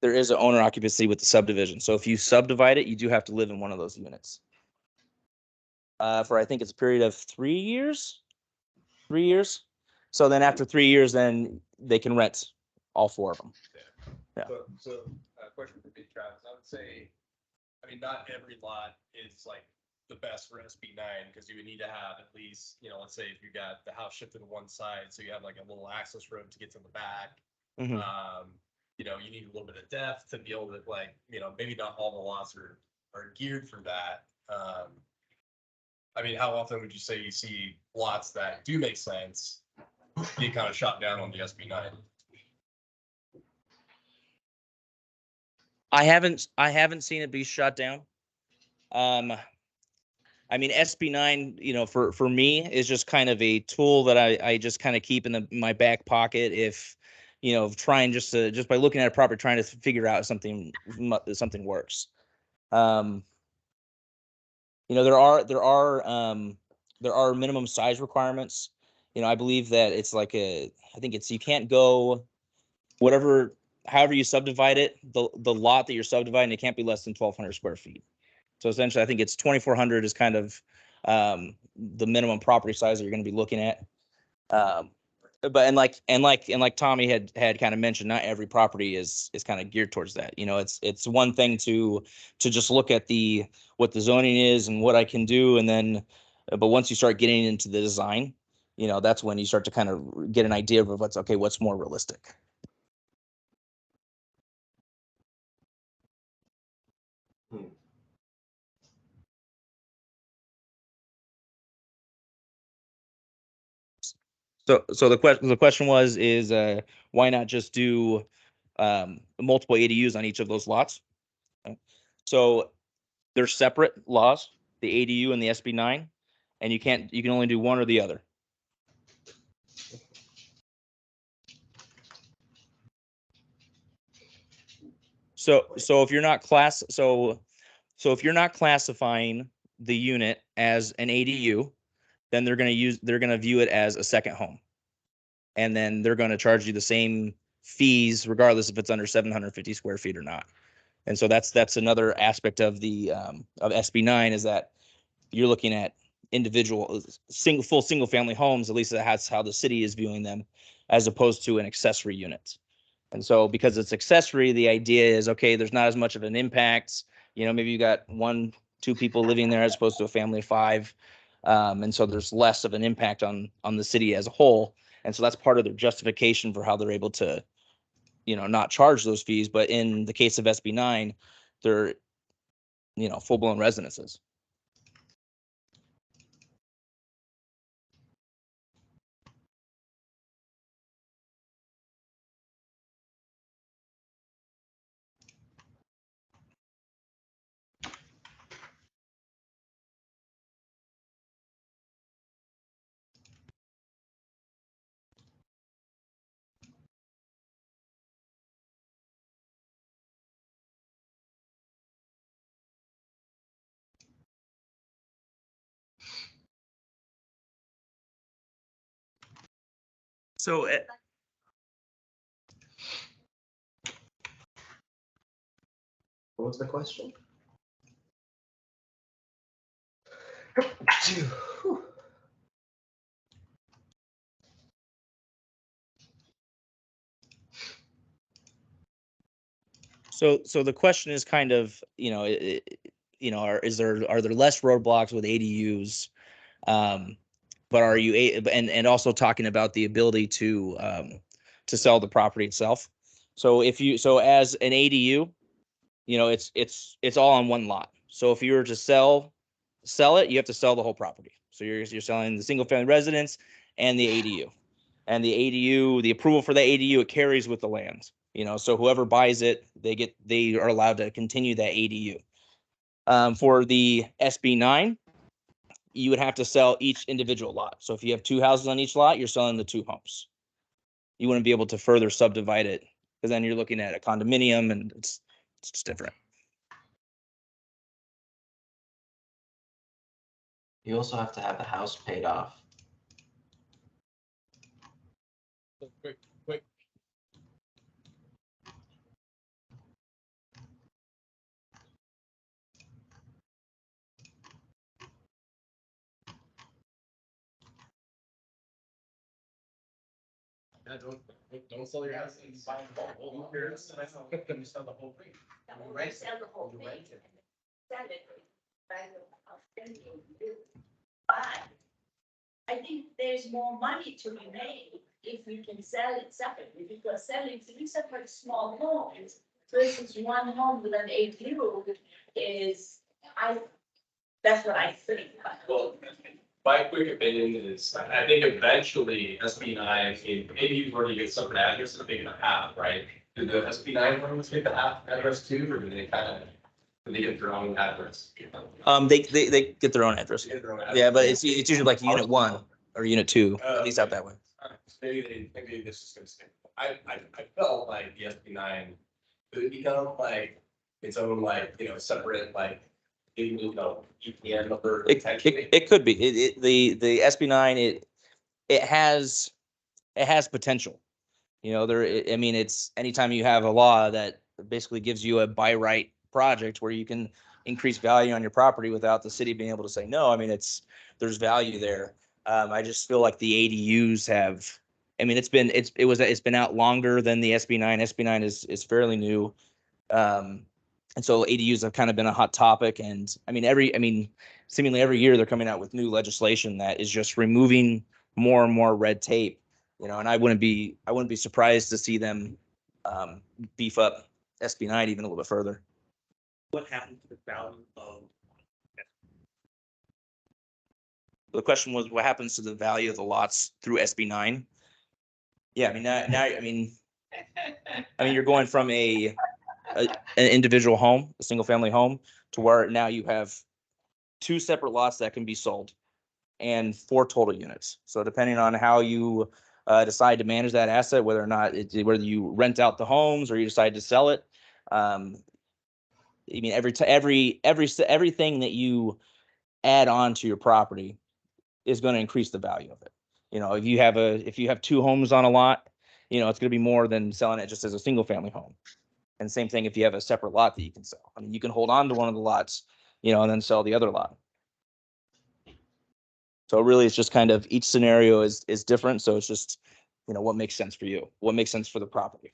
is an owner occupancy with the subdivision. So if you subdivide it, you do have to live in one of those units. For I think it's a period of 3 years. 3 years. So then after 3 years, then they can rent all 4 of them. Yeah. So question for me, Travis, I would say, I mean, not every lot is like the best for SB9 because you would need to have at least, let's say if you got the house shifted to one side, so you have like a little access road to get to the back. Mhm. You need a little bit of depth to be able to like, maybe not all the lots are geared for that. I mean, how often would you say you see lots that do make sense get kind of shot down on the SB9? I haven't seen it be shut down. I mean, SB9, for me is just kind of a tool that I just kind of keep in my back pocket if, trying just by looking at a property, trying to figure out something works. There are minimum size requirements. I believe that it's like I think it's, you can't go however you subdivide it, the lot that you're subdividing, it can't be less than 1,200 square feet. So essentially, I think it's 2,400 is kind of the minimum property size that you're going to be looking at. But like Tommy had kind of mentioned, not every property is kind of geared towards that. It's one thing to just look at what the zoning is and what I can do, and then, but once you start getting into the design, that's when you start to kind of get an idea of what's more realistic. So the question is why not just do multiple ADUs on each of those lots? So they're separate laws, the ADU and the SB9, and you can only do one or the other. So if you're not if you're not classifying the unit as an ADU, then they're going to view it as a second home. And then they're going to charge you the same fees regardless if it's under 750 square feet or not. And so that's another aspect of the of SB9 is that you're looking at individual full single family homes, at least that's how the city is viewing them, as opposed to an accessory unit. And so because it's accessory, the idea is, okay, there's not as much of an impact. Maybe you got 1-2 people living there as opposed to a family of 5. And so there's less of an impact on the city as a whole. And so that's part of their justification for how they're able to, not charge those fees. But in the case of SB9, they're, full-blown residences. So What was the question? So the question is kind of, are there less roadblocks with ADUs? But are you and also talking about the ability to sell the property itself. So as an ADU, it's all on one lot. So if you were to sell it, you have to sell the whole property. So you're selling the single family residence and the ADU. And the ADU, the approval for the ADU, it carries with the land. So whoever buys it, they are allowed to continue that ADU. For the SB9, you would have to sell each individual lot. So if you have 2 houses on each lot, you're selling the 2 homes. You wouldn't be able to further subdivide it because then you're looking at a condominium and it's different. You also have to have the house paid off. Quick. Yeah, don't sell your house and buy the whole appearance. And I sell the whole thing. Right. Sell the whole thing. Sell it. But I think there's more money to be made if we can sell it separately, because selling three separate small homes versus one home with an ADU is, that's what I think. Well, my quick opinion is, I think eventually SB9, maybe you've already get some address that they can have, right? Do the SB9 ones get the half address too, or do they do they get their own address? They get their own address. They get their own address? Yeah, but it's usually like unit 1 or unit 2, at least out that way. Maybe this is gonna stay. I felt like the SB9 could become like its own, like, separate, like, EPN number potentially. It could be. The SB9, it has potential. I mean, it's anytime you have a law that basically gives you a by right project where you can increase value on your property without the city being able to say no. I mean, there's value there. I just feel like the ADUs have. I mean, it's been out longer than the SB9. SB9 is fairly new. And so ADUs have kind of been a hot topic. And I mean, seemingly every year they're coming out with new legislation that is just removing more and more red tape, and I wouldn't be surprised to see them beef up SB9 even a little bit further. What happened to the value of? The question was, what happens to the value of the lots through SB9? Yeah, I mean, you're going from an individual home, a single family home, to where now you have 2 separate lots that can be sold and 4 total units. So depending on how you decide to manage that asset, whether or not whether you rent out the homes or you decide to sell it, I mean, everything that you add on to your property is going to increase the value of it. If you have 2 homes on a lot, it's going to be more than selling it just as a single family home. And same thing if you have a separate lot that you can sell. I mean, you can hold on to one of the lots, and then sell the other lot. So really, it's just kind of each scenario is different. So it's just, what makes sense for you, what makes sense for the property.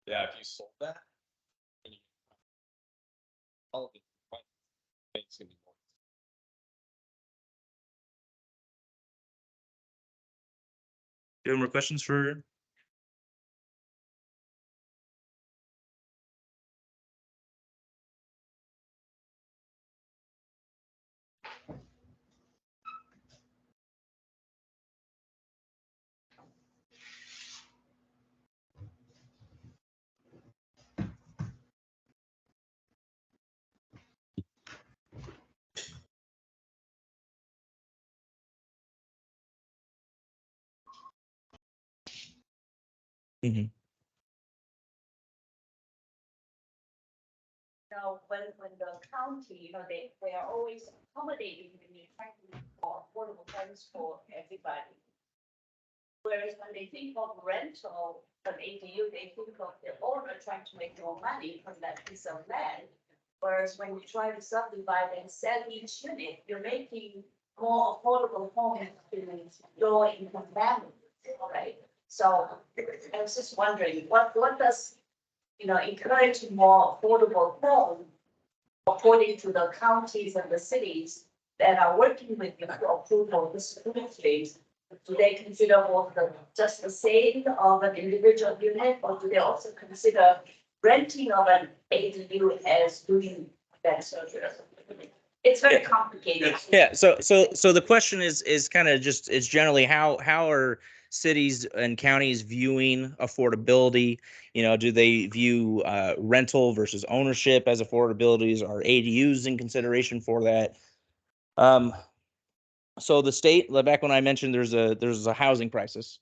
Yeah, if you sold that. All of it. It's gonna be more. Do you have more questions for? Mm-hmm. Now, when the county, they are always accommodating when you're trying to look for affordable homes for everybody. Whereas when they think of rental, an ADU, they think of the owner trying to make more money from that piece of land. Whereas when you try to subdivide and sell each unit, you're making more affordable homes to lower income families, right? So I was just wondering, what does, encourage more affordable home according to the counties and the cities that are working with you for approval of this phase? Do they consider just the sale of an individual unit, or do they also consider renting of an ADU as doing that service? It's very complicated. Yeah. So the question is kind of just, it's generally how are cities and counties viewing affordability? Do they view rental versus ownership as affordabilities? Are ADUs in consideration for that? So the state, back when I mentioned there's a housing crisis,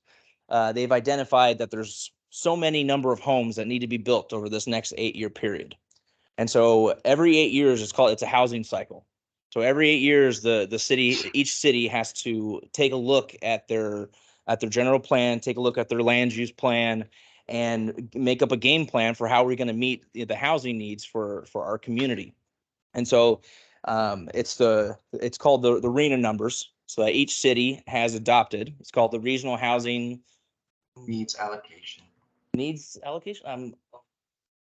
they've identified that there's so many number of homes that need to be built over this next 8-year period. And so every 8 years it's a housing cycle. So every 8 years, each city has to take a look at their general plan, take a look at their land use plan, and make up a game plan for how we're going to meet the housing needs for our community. And so it's called the RENA numbers. So that each city has adopted. It's called the regional housing Needs allocation.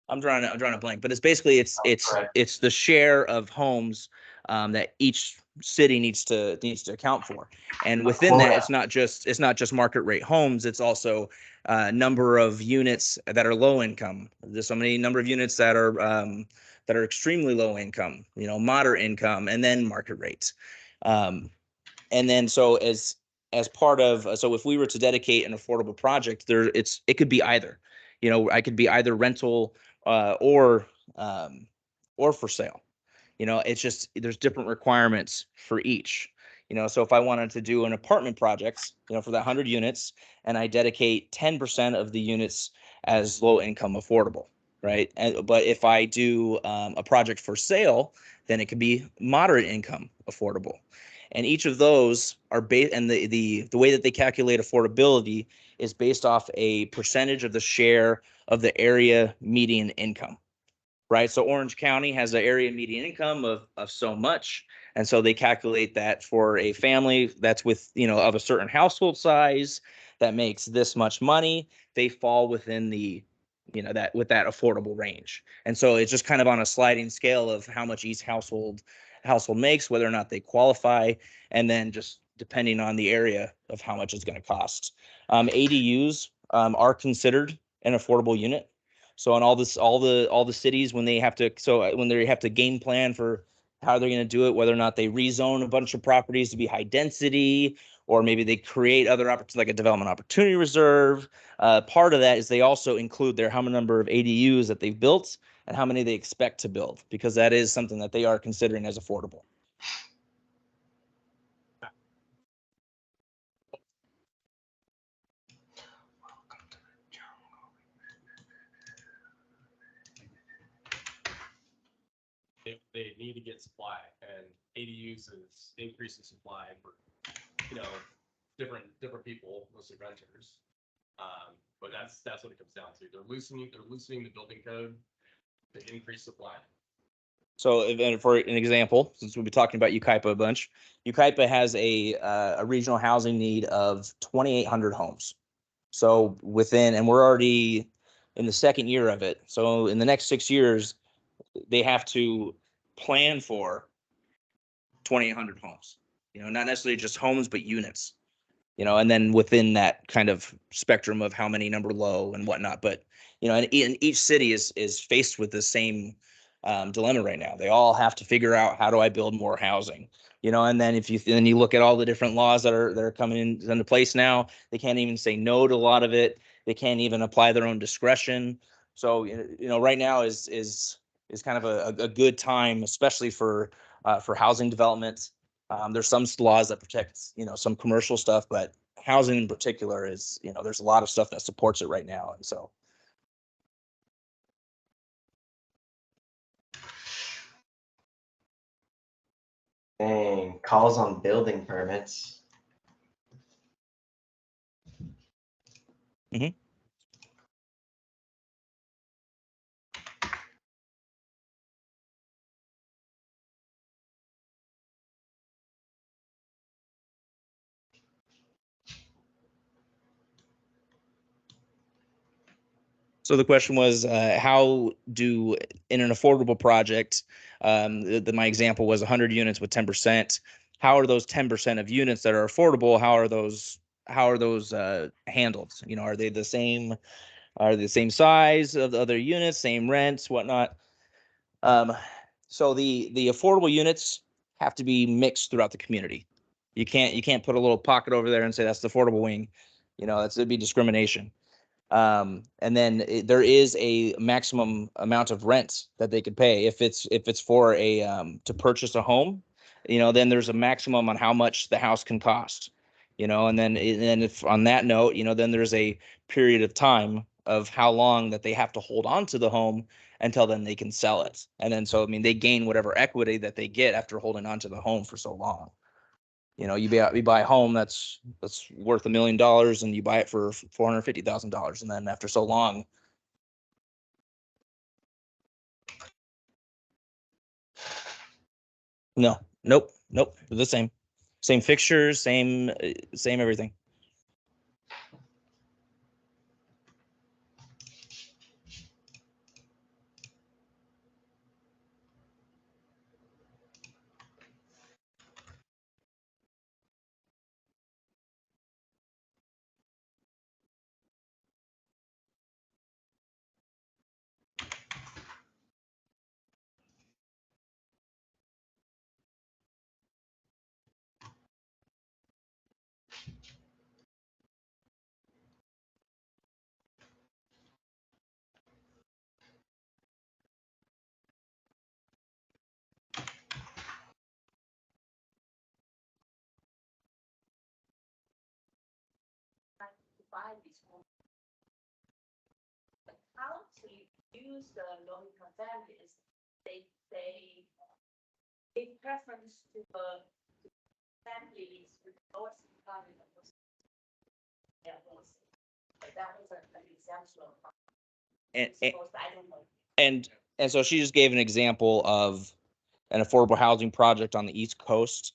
I'm drawing a blank, but it's basically it's the share of homes that each city needs to account for. And within that, it's not just market rate homes. It's also number of units that are low income. There's so many number of units that are extremely low income, moderate income, and then market rates. And then so as part of so if we were to dedicate an affordable project, it could be either, I could be either rental or for sale. It's just there's different requirements for each. So if I wanted to do an apartment project, for that 100 units, and I dedicate 10% of the units as low income affordable, right? But if I do a project for sale, then it could be moderate income affordable. And each of those are based, and the way that they calculate affordability is based off a percentage of the share of the area median income, right? So Orange County has an area median income of so much. And so they calculate that for a family that's with, of a certain household size that makes this much money, they fall within the, that with that affordable range. And so it's just kind of on a sliding scale of how much each household makes, whether or not they qualify, and then just depending on the area of how much it's going to cost. ADUs are considered an affordable unit. So on all the cities, when they have to game plan for how they're going to do it, whether or not they rezone a bunch of properties to be high density, or maybe they create other opportunities like a development opportunity reserve. Part of that is they also include how many number of ADUs that they've built and how many they expect to build, because that is something that they are considering as affordable. They need to get supply, and ADUs is increasing supply for different people, mostly renters. But that's what it comes down to. They're loosening the building code to increase supply. So, for an example, since we'll be talking about Yucaipa a bunch, Yucaipa has a regional housing need of 2,800 homes. So and we're already in the second year of it. So in the next 6 years, they have to plan for 2,800 homes. Not necessarily just homes, but units. And then within that kind of spectrum of how many number low and whatnot. But and each city is faced with the same dilemma right now. They all have to figure out, how do I build more housing? And then if you look at all the different laws that are coming into place now, they can't even say no to a lot of it. They can't even apply their own discretion. So right now is kind of a good time, especially for housing development. There's some laws that protect some commercial stuff, but housing in particular is there's a lot of stuff that supports it right now, and so. Dang, calls on building permits. Mm-hmm. So the question was, how do, in an affordable project, my example was 100 units with 10%. How are those 10% of units that are affordable? How are those handled? Are they the same? Are they the same size of the other units, same rents, whatnot? So the affordable units have to be mixed throughout the community. You can't put a little pocket over there and say that's the affordable wing. It'd be discrimination. And then there is a maximum amount of rent that they could pay if it's for to purchase a home. Then there's a maximum on how much the house can cost. And then if on that note, then there's a period of time of how long that they have to hold on to the home until then they can sell it. And then, so, I mean, they gain whatever equity that they get after holding on to the home for so long. You know, you buy a home that's worth $1 million and you buy it for $450,000. And then after so long, no, nope. They're the same fixtures, same everything. To buy this home. But how to use the low income families, they give preference to the families with lower income. Yeah, but that was an example. And Suppose I don't know. and so she just gave an example of an affordable housing project on the East Coast.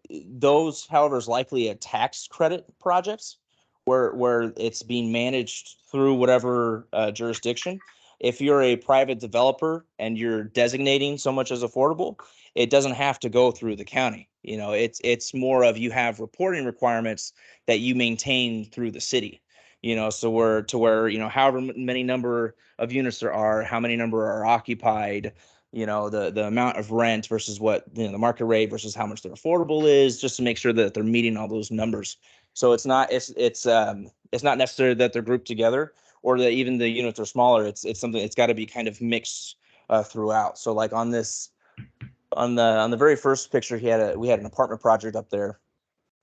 Those, however, is likely a tax credit projects where it's being managed through whatever jurisdiction. If you're a private developer and you're designating so much as affordable, it doesn't have to go through the county. You know, it's more of you have reporting requirements that you maintain through the city. You know, so where you know however many number of units there are, how many number are occupied, you know, the amount of rent versus what, you know, the market rate versus how much their affordable is, just to make sure that they're meeting all those numbers. So it's not not necessary that they're grouped together or that even the units are smaller. It's something, it's got to be kind of mixed throughout. So like on the very first picture, we had an apartment project up there.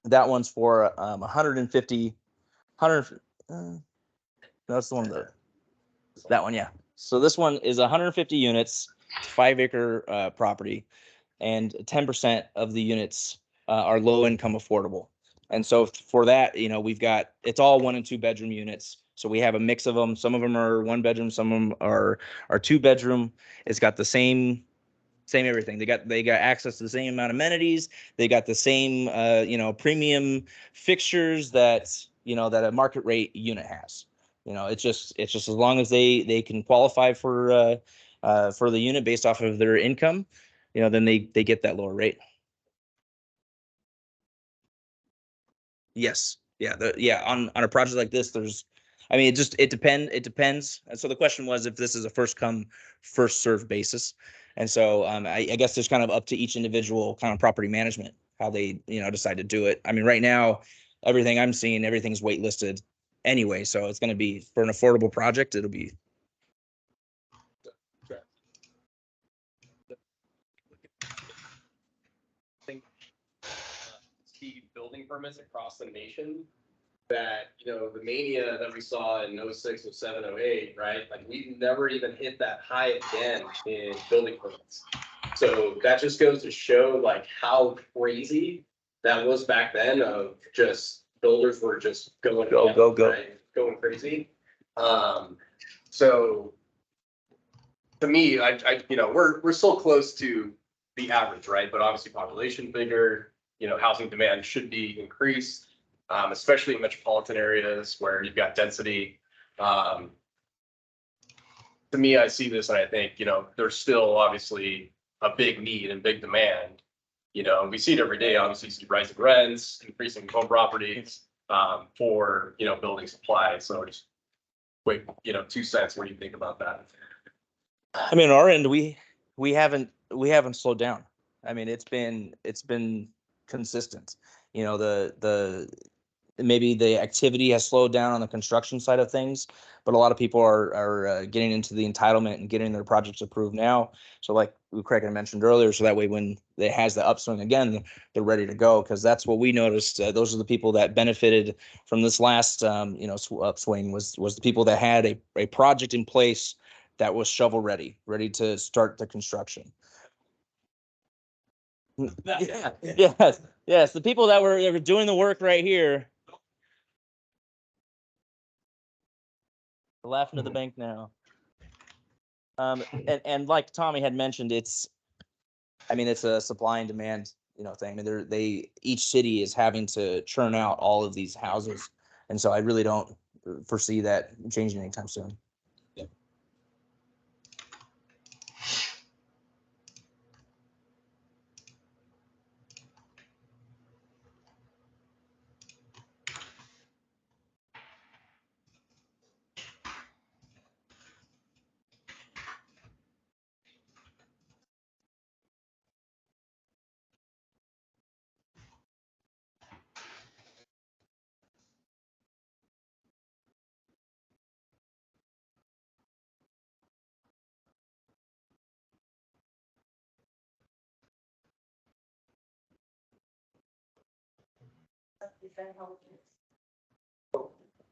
That one's for 150 no, that's the one that one, yeah. So this one is 150 units, 5-acre property, and 10% of the units are low income affordable. And so for that, you know, it's all 1 and 2 bedroom units. So we have a mix of them. Some of them are 1 bedroom, some of them are 2 bedroom. It's got the same everything. They got access to the same amount of amenities. They got the same you know, premium fixtures that, you know, that a market rate unit has. You know, it's just as long as they can qualify for the unit based off of their income, you know, then they get that lower rate. Yes. Yeah. On a project like this, I mean, it depends. And so the question was if this is a first come, first served basis. And so I guess there's kind of up to each individual kind of property management, how they, you know, decide to do it. I mean, right now, everything I'm seeing, everything's waitlisted anyway. So it's going to be, for an affordable project, it'll be. See building permits across the nation that, you know, the mania that we saw in 06, 07, 08, right? Like we've never even hit that high again in building permits. So that just goes to show like how crazy that was back then, of just builders were just going Go. right? Going crazy. So to me, I you know, we're still close to the average, right? But obviously population bigger, you know, housing demand should be increased, especially in metropolitan areas where you've got density. To me, I see this and I think, you know, there's still obviously a big need and big demand. You know, we see it every day, obviously, see rising rents, increasing home properties for, you know, building supply. So just quick, you know, 2 cents. What do you think about that? I mean, on our end, we haven't slowed down. I mean, it's been consistent. You know, maybe the activity has slowed down on the construction side of things, but a lot of people are getting into the entitlement and getting their projects approved now. So like Craig had mentioned earlier, so that way when it has the upswing again, they're ready to go, because that's what we noticed. Those are the people that benefited from this last upswing was the people that had a project in place that was shovel ready to start the construction. Yeah, yes, the people that were doing the work right here. They're laughing at the bank now. And like Tommy had mentioned, it's a supply and demand, thing. I mean, each city is having to churn out all of these houses, and so I really don't foresee that changing anytime soon.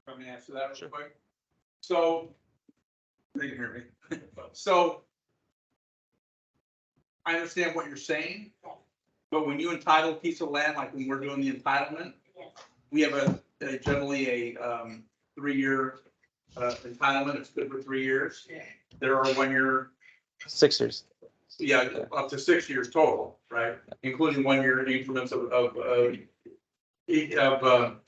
Let me answer that real quick. So, they can hear me. So, I understand what you're saying, but when you entitle a piece of land, like when we're doing the entitlement, we have generally a 3-year entitlement. It's good for 3 years. There are 1 year. 6 years. Yeah, up to 6 years total, right? Including 1 year increments of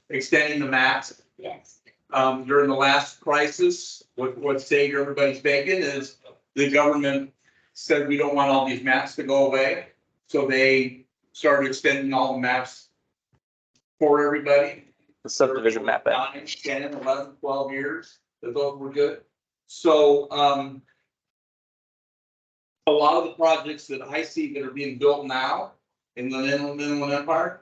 extending the max. Yes. During the last crisis, what state everybody's banking is the government said we don't want all these maps to go away. So they started extending all the maps for everybody. The subdivision map. 9, 10, 11, 12 years, those were good. So a lot of the projects that I see that are being built now in the Inland Empire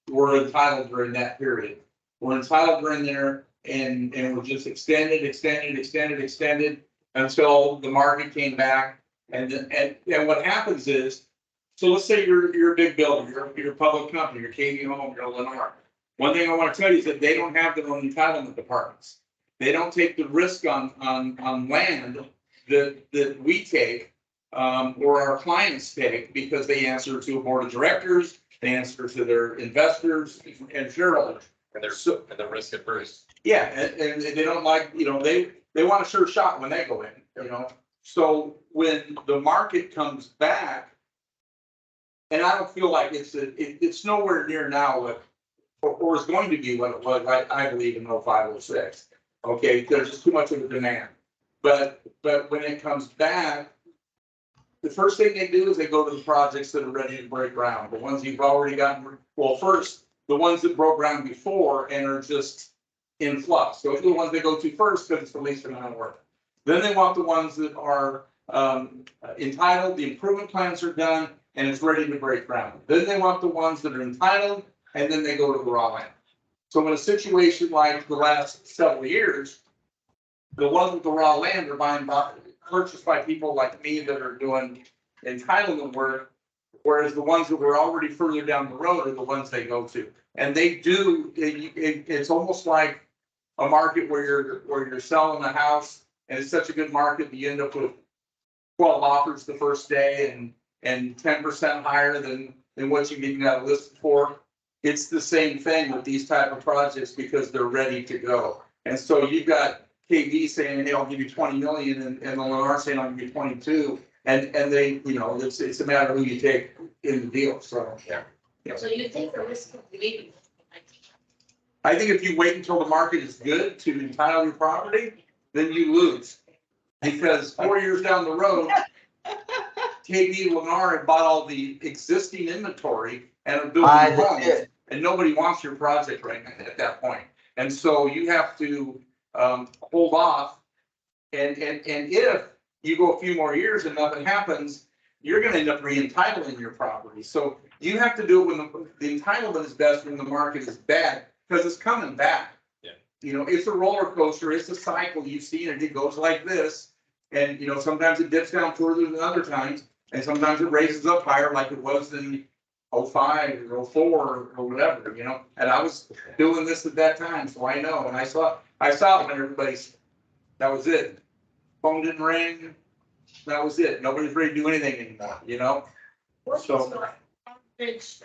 were entitled during that period. We're entitled during there and we're just extended until the market came back. And what happens is, so let's say you're a big builder, you're a public company, you're KV Home, you're Lennar. One thing I want to tell you is that they don't have their own entitlement departments. They don't take the risk on land that we take or our clients take, because they answer to a board of directors, they answer to their investors and shareholders. And they're risk averse. Yeah, and they don't like, they want a sure shot when they go in, So when the market comes back, and I don't feel like it's nowhere near now what, or is going to be what it was, I believe, in 05, 06. Okay, there's just too much of a demand. But when it comes back, the first thing they do is they go to the projects that are ready to break ground. The ones you've already gotten, well, first, the ones that broke ground before and are just in flux. Those are the ones they go to first because it's the least amount of work. Then they want the ones that are entitled, the improvement plans are done, and it's ready to break ground. Then they want the ones that are entitled, and then they go to the raw land. So in a situation like the last several years, the ones with the raw land are purchased by people like me that are doing entitlement work, whereas the ones that were already further down the road are the ones they go to. And they do, it's almost like a market where you're selling a house, and it's such a good market that you end up with 12 offers the first day and 10% higher than what you even got listed for. It's the same thing with these type of projects because they're ready to go. And so you've got KV saying, hey, I'll give you 20 million, and the Lennar saying I'll give you 22. And they, it's a matter of who you take in the deal. So yeah. So you take the risk of waiting. I think if you wait until the market is good to entitle your property, then you lose. Because 4 years down the road, KV Lennar have bought all the existing inventory and are building homes, and nobody wants your project right now at that point. And so you have to hold off. And if you go a few more years and nothing happens, you're going to end up re-entitling your property. So you have to do it when the entitlement is best, when the market is bad. because it's coming back. Yeah. You know, it's a roller coaster, it's a cycle, you've seen it, it goes like this. And, you know, sometimes it dips down further than other times, and sometimes it raises up higher like it was in 05 or 04 or whatever, you know? And I was doing this at that time, so I know, and I saw it when everybody's, that was it. Phone didn't ring, that was it, nobody's ready to do anything anymore, you know? What is So- the average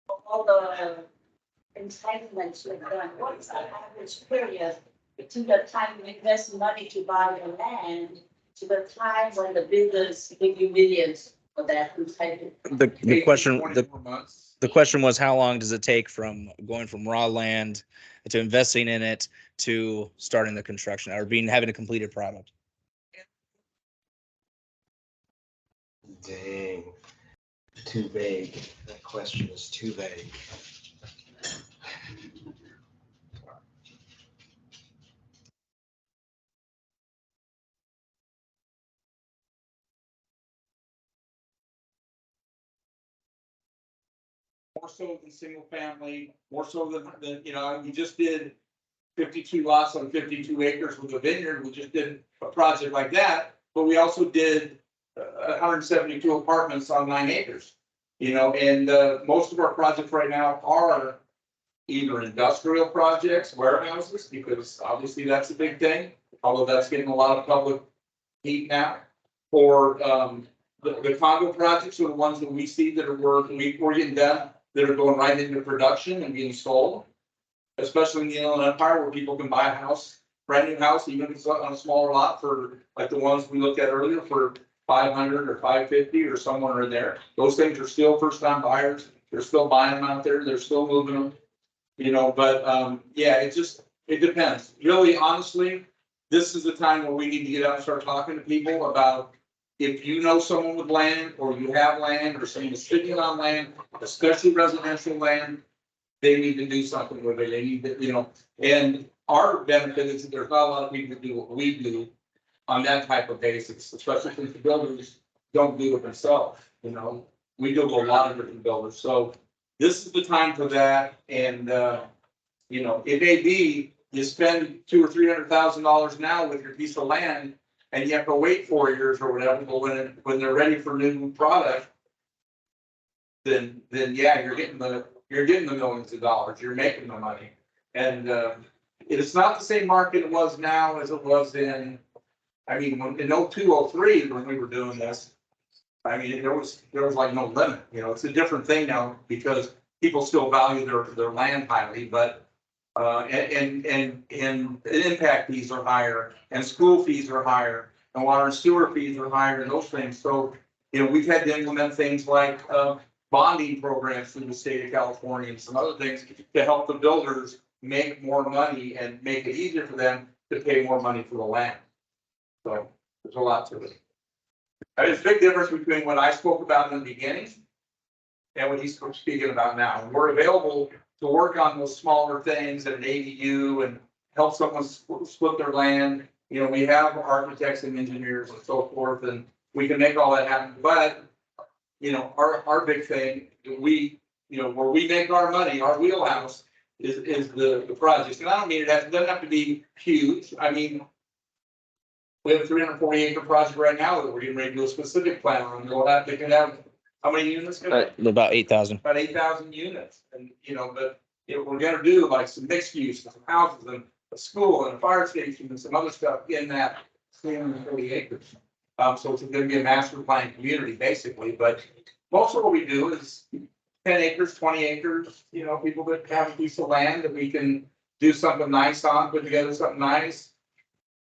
of all the entitlements you've done? What is the average period between the time you invest money to buy the land to the time when the builders give you millions for that entitlement? The 18 question, 24 months. the question was, how long does it take from going from raw land to investing in it to starting the construction or having a completed product? Dang. Too vague. That question is too vague. More so than single family, more so than, you know, we just did 52 lots on 52 acres with a vineyard. We just did a project like that, but we also did 172 apartments on 9 acres. You know, and most of our projects right now are either industrial projects, warehouses, because obviously that's a big thing, although that's getting a lot of public heat now. Or the condo projects are the ones that we see that are we're getting done, that are going right into production and being sold. Especially in the Inland Empire where people can buy a house, brand new house, even if it's on a smaller lot for like the ones we looked at earlier for 500 or 550 or somewhere in there. Those things are still first time buyers. They're still buying them out there. They're still moving them, you know, but yeah, it depends. Really, honestly, this is the time where we need to get out and start talking to people about if you know someone with land or you have land or someone is sitting on land, especially residential land, they need to do something with it. They need to, you know, and our benefit is that there's not a lot of people that do what we do on that type of basis, especially since the builders don't do it themselves, you know. We do with a lot of different builders. So this is the time for that. And, you know, it may be you spend $200,000 or $300,000 now with your piece of land and you have to wait 4 years or whatever, but when they're ready for new product, then yeah, you're getting the millions of dollars, you're making the money. And it's not the same market it was now as it was in, I mean, in 02, 03, when we were doing this, I mean, there was like no limit, you know. It's a different thing now because people still value their land highly, but and impact fees are higher and school fees are higher and water and sewer fees are higher and those things. So, you know, we've had to implement things like bonding programs through the state of California and some other things to help the builders make more money and make it easier for them to pay more money for the land. So there's a lot to it. There's a big difference between what I spoke about in the beginning and what he's speaking about now. We're available to work on those smaller things at an ADU and help someone split their land. You know, we have architects and engineers and so forth, and we can make all that happen. But you know, our big thing, you know, where we make our money, our wheelhouse is the projects. And I don't mean it doesn't have to be huge. I mean, we have a 340 acre project right now that we're getting ready to do a specific plan on. They can have, how many units? About 8,000. About 8,000 units. And, you know, but we're gonna do like some mixed use, some houses and a school and a fire station and some other stuff in that 340 acres. So it's gonna be a master plan community basically, but most of what we do is 10 acres, 20 acres, you know, people that have a piece of land that we can do something nice on, put together something nice.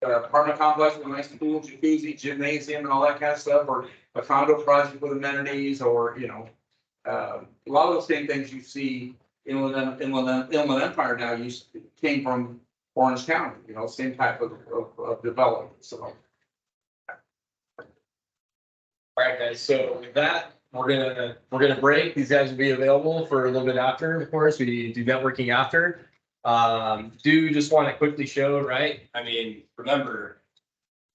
Apartment complex with a nice pool, jacuzzi, gymnasium and all that kind of stuff, or a condo project with amenities, or, you know, a lot of those same things you see in Inland Empire now came from Orange County, you know, same type of development, so. All right, guys, so with that, we're gonna break. These guys will be available for a little bit after, of course. We do networking after. Do just want to quickly show, right? I mean, remember,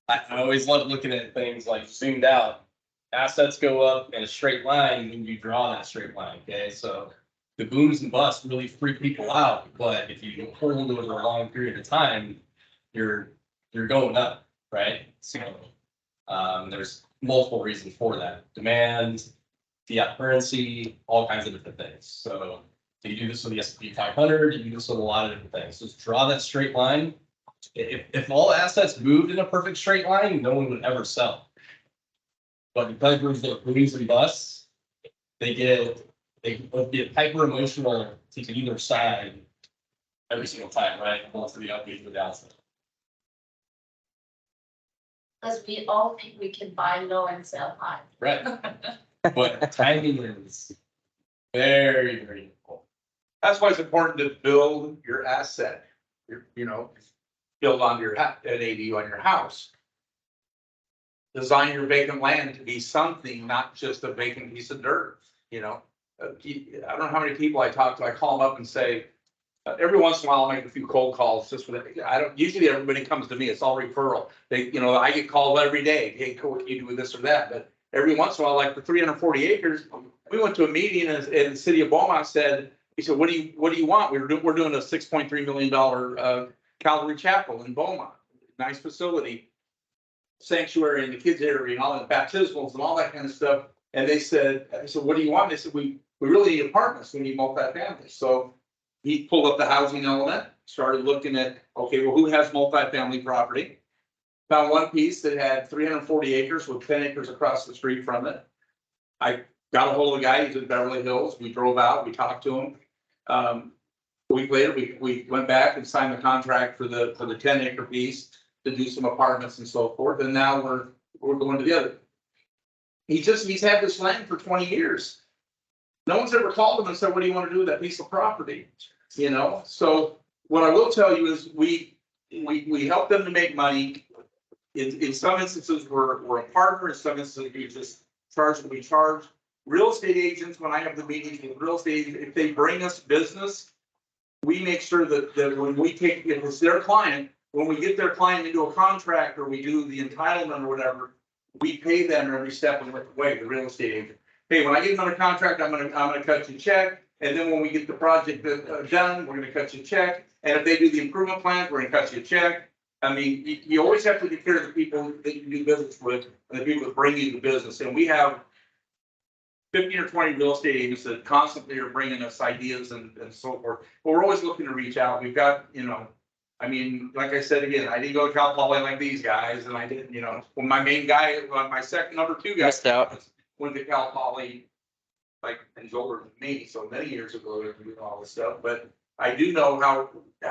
I always love looking at things like zoomed out. Assets go up in a straight line when you draw that straight line, okay? So the booms and busts really freak people out, but if you hold it over a long period of time, you're going up, right? So there's multiple reasons for that. Demand, fiat currency, all kinds of different things. So you do this with the S&P 500, you do this with a lot of different things. Just draw that straight line. If all assets moved in a perfect straight line, no one would ever sell. But because there's booms and busts, they get hyper emotional to either side every single time, right? Both to the upbeat or the downside. Because we all think we can buy low and sell high. Right. But timing is very, very important. That's why it's important to build your asset, build on your, an ADU on your house. Design your vacant land to be something, not just a vacant piece of dirt, I don't know how many people I talk to, I call them up and say, every once in a while I'll make a few cold calls just for that. Usually everybody comes to me, it's all referral. I get called every day, hey, what can you do with this or that? But every once in a while, like the 340 acres, we went to a meeting in the city of Beaumont, he said, what do you want? We're doing a $6.3 million Calvary Chapel in Beaumont, nice facility, sanctuary in the kids area and all the baptismals and all that kind of stuff. And I said, what do you want? They said, we really need apartments. We need multifamily. So he pulled up the housing element, started looking at, okay, well, who has multifamily property? Found one piece that had 340 acres with 10 acres across the street from it. I got a hold of the guy, he's in Beverly Hills. We drove out, we talked to him. A week later, we went back and signed the contract for the 10-acre piece to do some apartments and so forth. And now we're going together. He's had this land for 20 years. No one's ever called him and said, what do you want to do with that piece of property? So what I will tell you is we help them to make money. In some instances, we're a partner. In some instances, we just charge what we charge. Real estate agents, when I have the meetings with real estate agents, if they bring us business, we make sure that when we if it's their client, when we get their client into a contract or we do the entitlement or whatever, we pay them every step of the way, the real estate agent. Hey, when I get them under contract, I'm gonna cut you a check. And then when we get the project done, we're gonna cut you a check. And if they do the improvement plans, we're gonna cut you a check. I mean, you always have to take care of the people that you do business with and the people that bring you the business. And we have 15 or 20 real estate agents that constantly are bringing us ideas and so forth. But we're always looking to reach out. We've got, like I said, again, I didn't go to Cal Poly like these guys, and I didn't, when my main guy, my second number 2 guy went to Cal Poly, like, and older than me, so many years ago, and all this stuff. But I do know how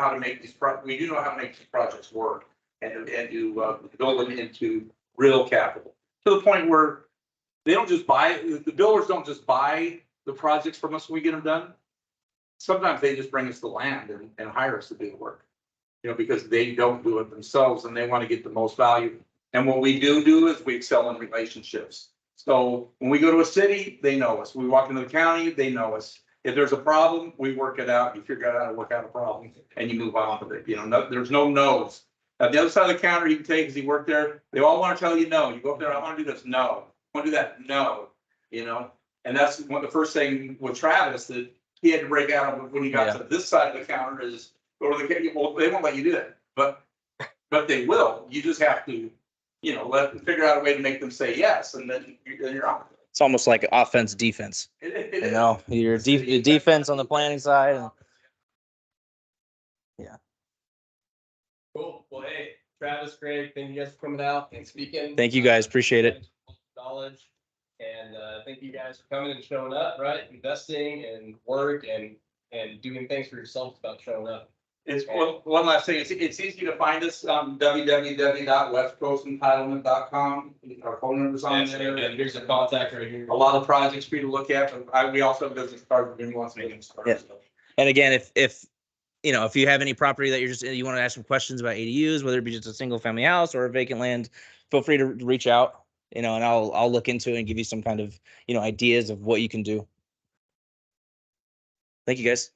to make these we do know how to make these projects work and to build them into real capital to the point where they don't just buy, the builders don't just buy the projects from us when we get them done. Sometimes they just bring us the land and hire us to do the work, because they don't do it themselves and they want to get the most value. And what we do is we excel in relationships. So when we go to a city, they know us. We walk into the county, they know us. If there's a problem, we work it out. You figure out how to work out a problem and you move on with it. There's no no's. At the other side of the counter, you can take, because he worked there, they all want to tell you no. You go up there, I want to do this. No. I want to do that. No. And that's the first thing with Travis that he had to break out of when he got to this side of the counter is go to the, well, they won't let you do that, but they will. You just have to, figure out a way to make them say yes, and then you're on. It's almost like offense, defense. Your defense on the planning side. And... yeah. Cool. Well, hey, Travis, Greg, thank you guys for coming out and speaking. Thank you guys. Appreciate it. Knowledge. And thank you guys for coming and showing up, right? Investing and work and doing things for yourself about showing up. It's one last thing. It's easy to find us on www.westcoastentitlement.com. Our phone number's on there. And here's a contact right here. A lot of projects for you to look at. But we also have business cards if anyone wants to make them start. Yeah. And again, if you have any property that you want to ask some questions about ADUs, whether it be just a single family house or a vacant land, feel free to reach out. And I'll look into it and give you some kind of ideas of what you can do. Thank you guys.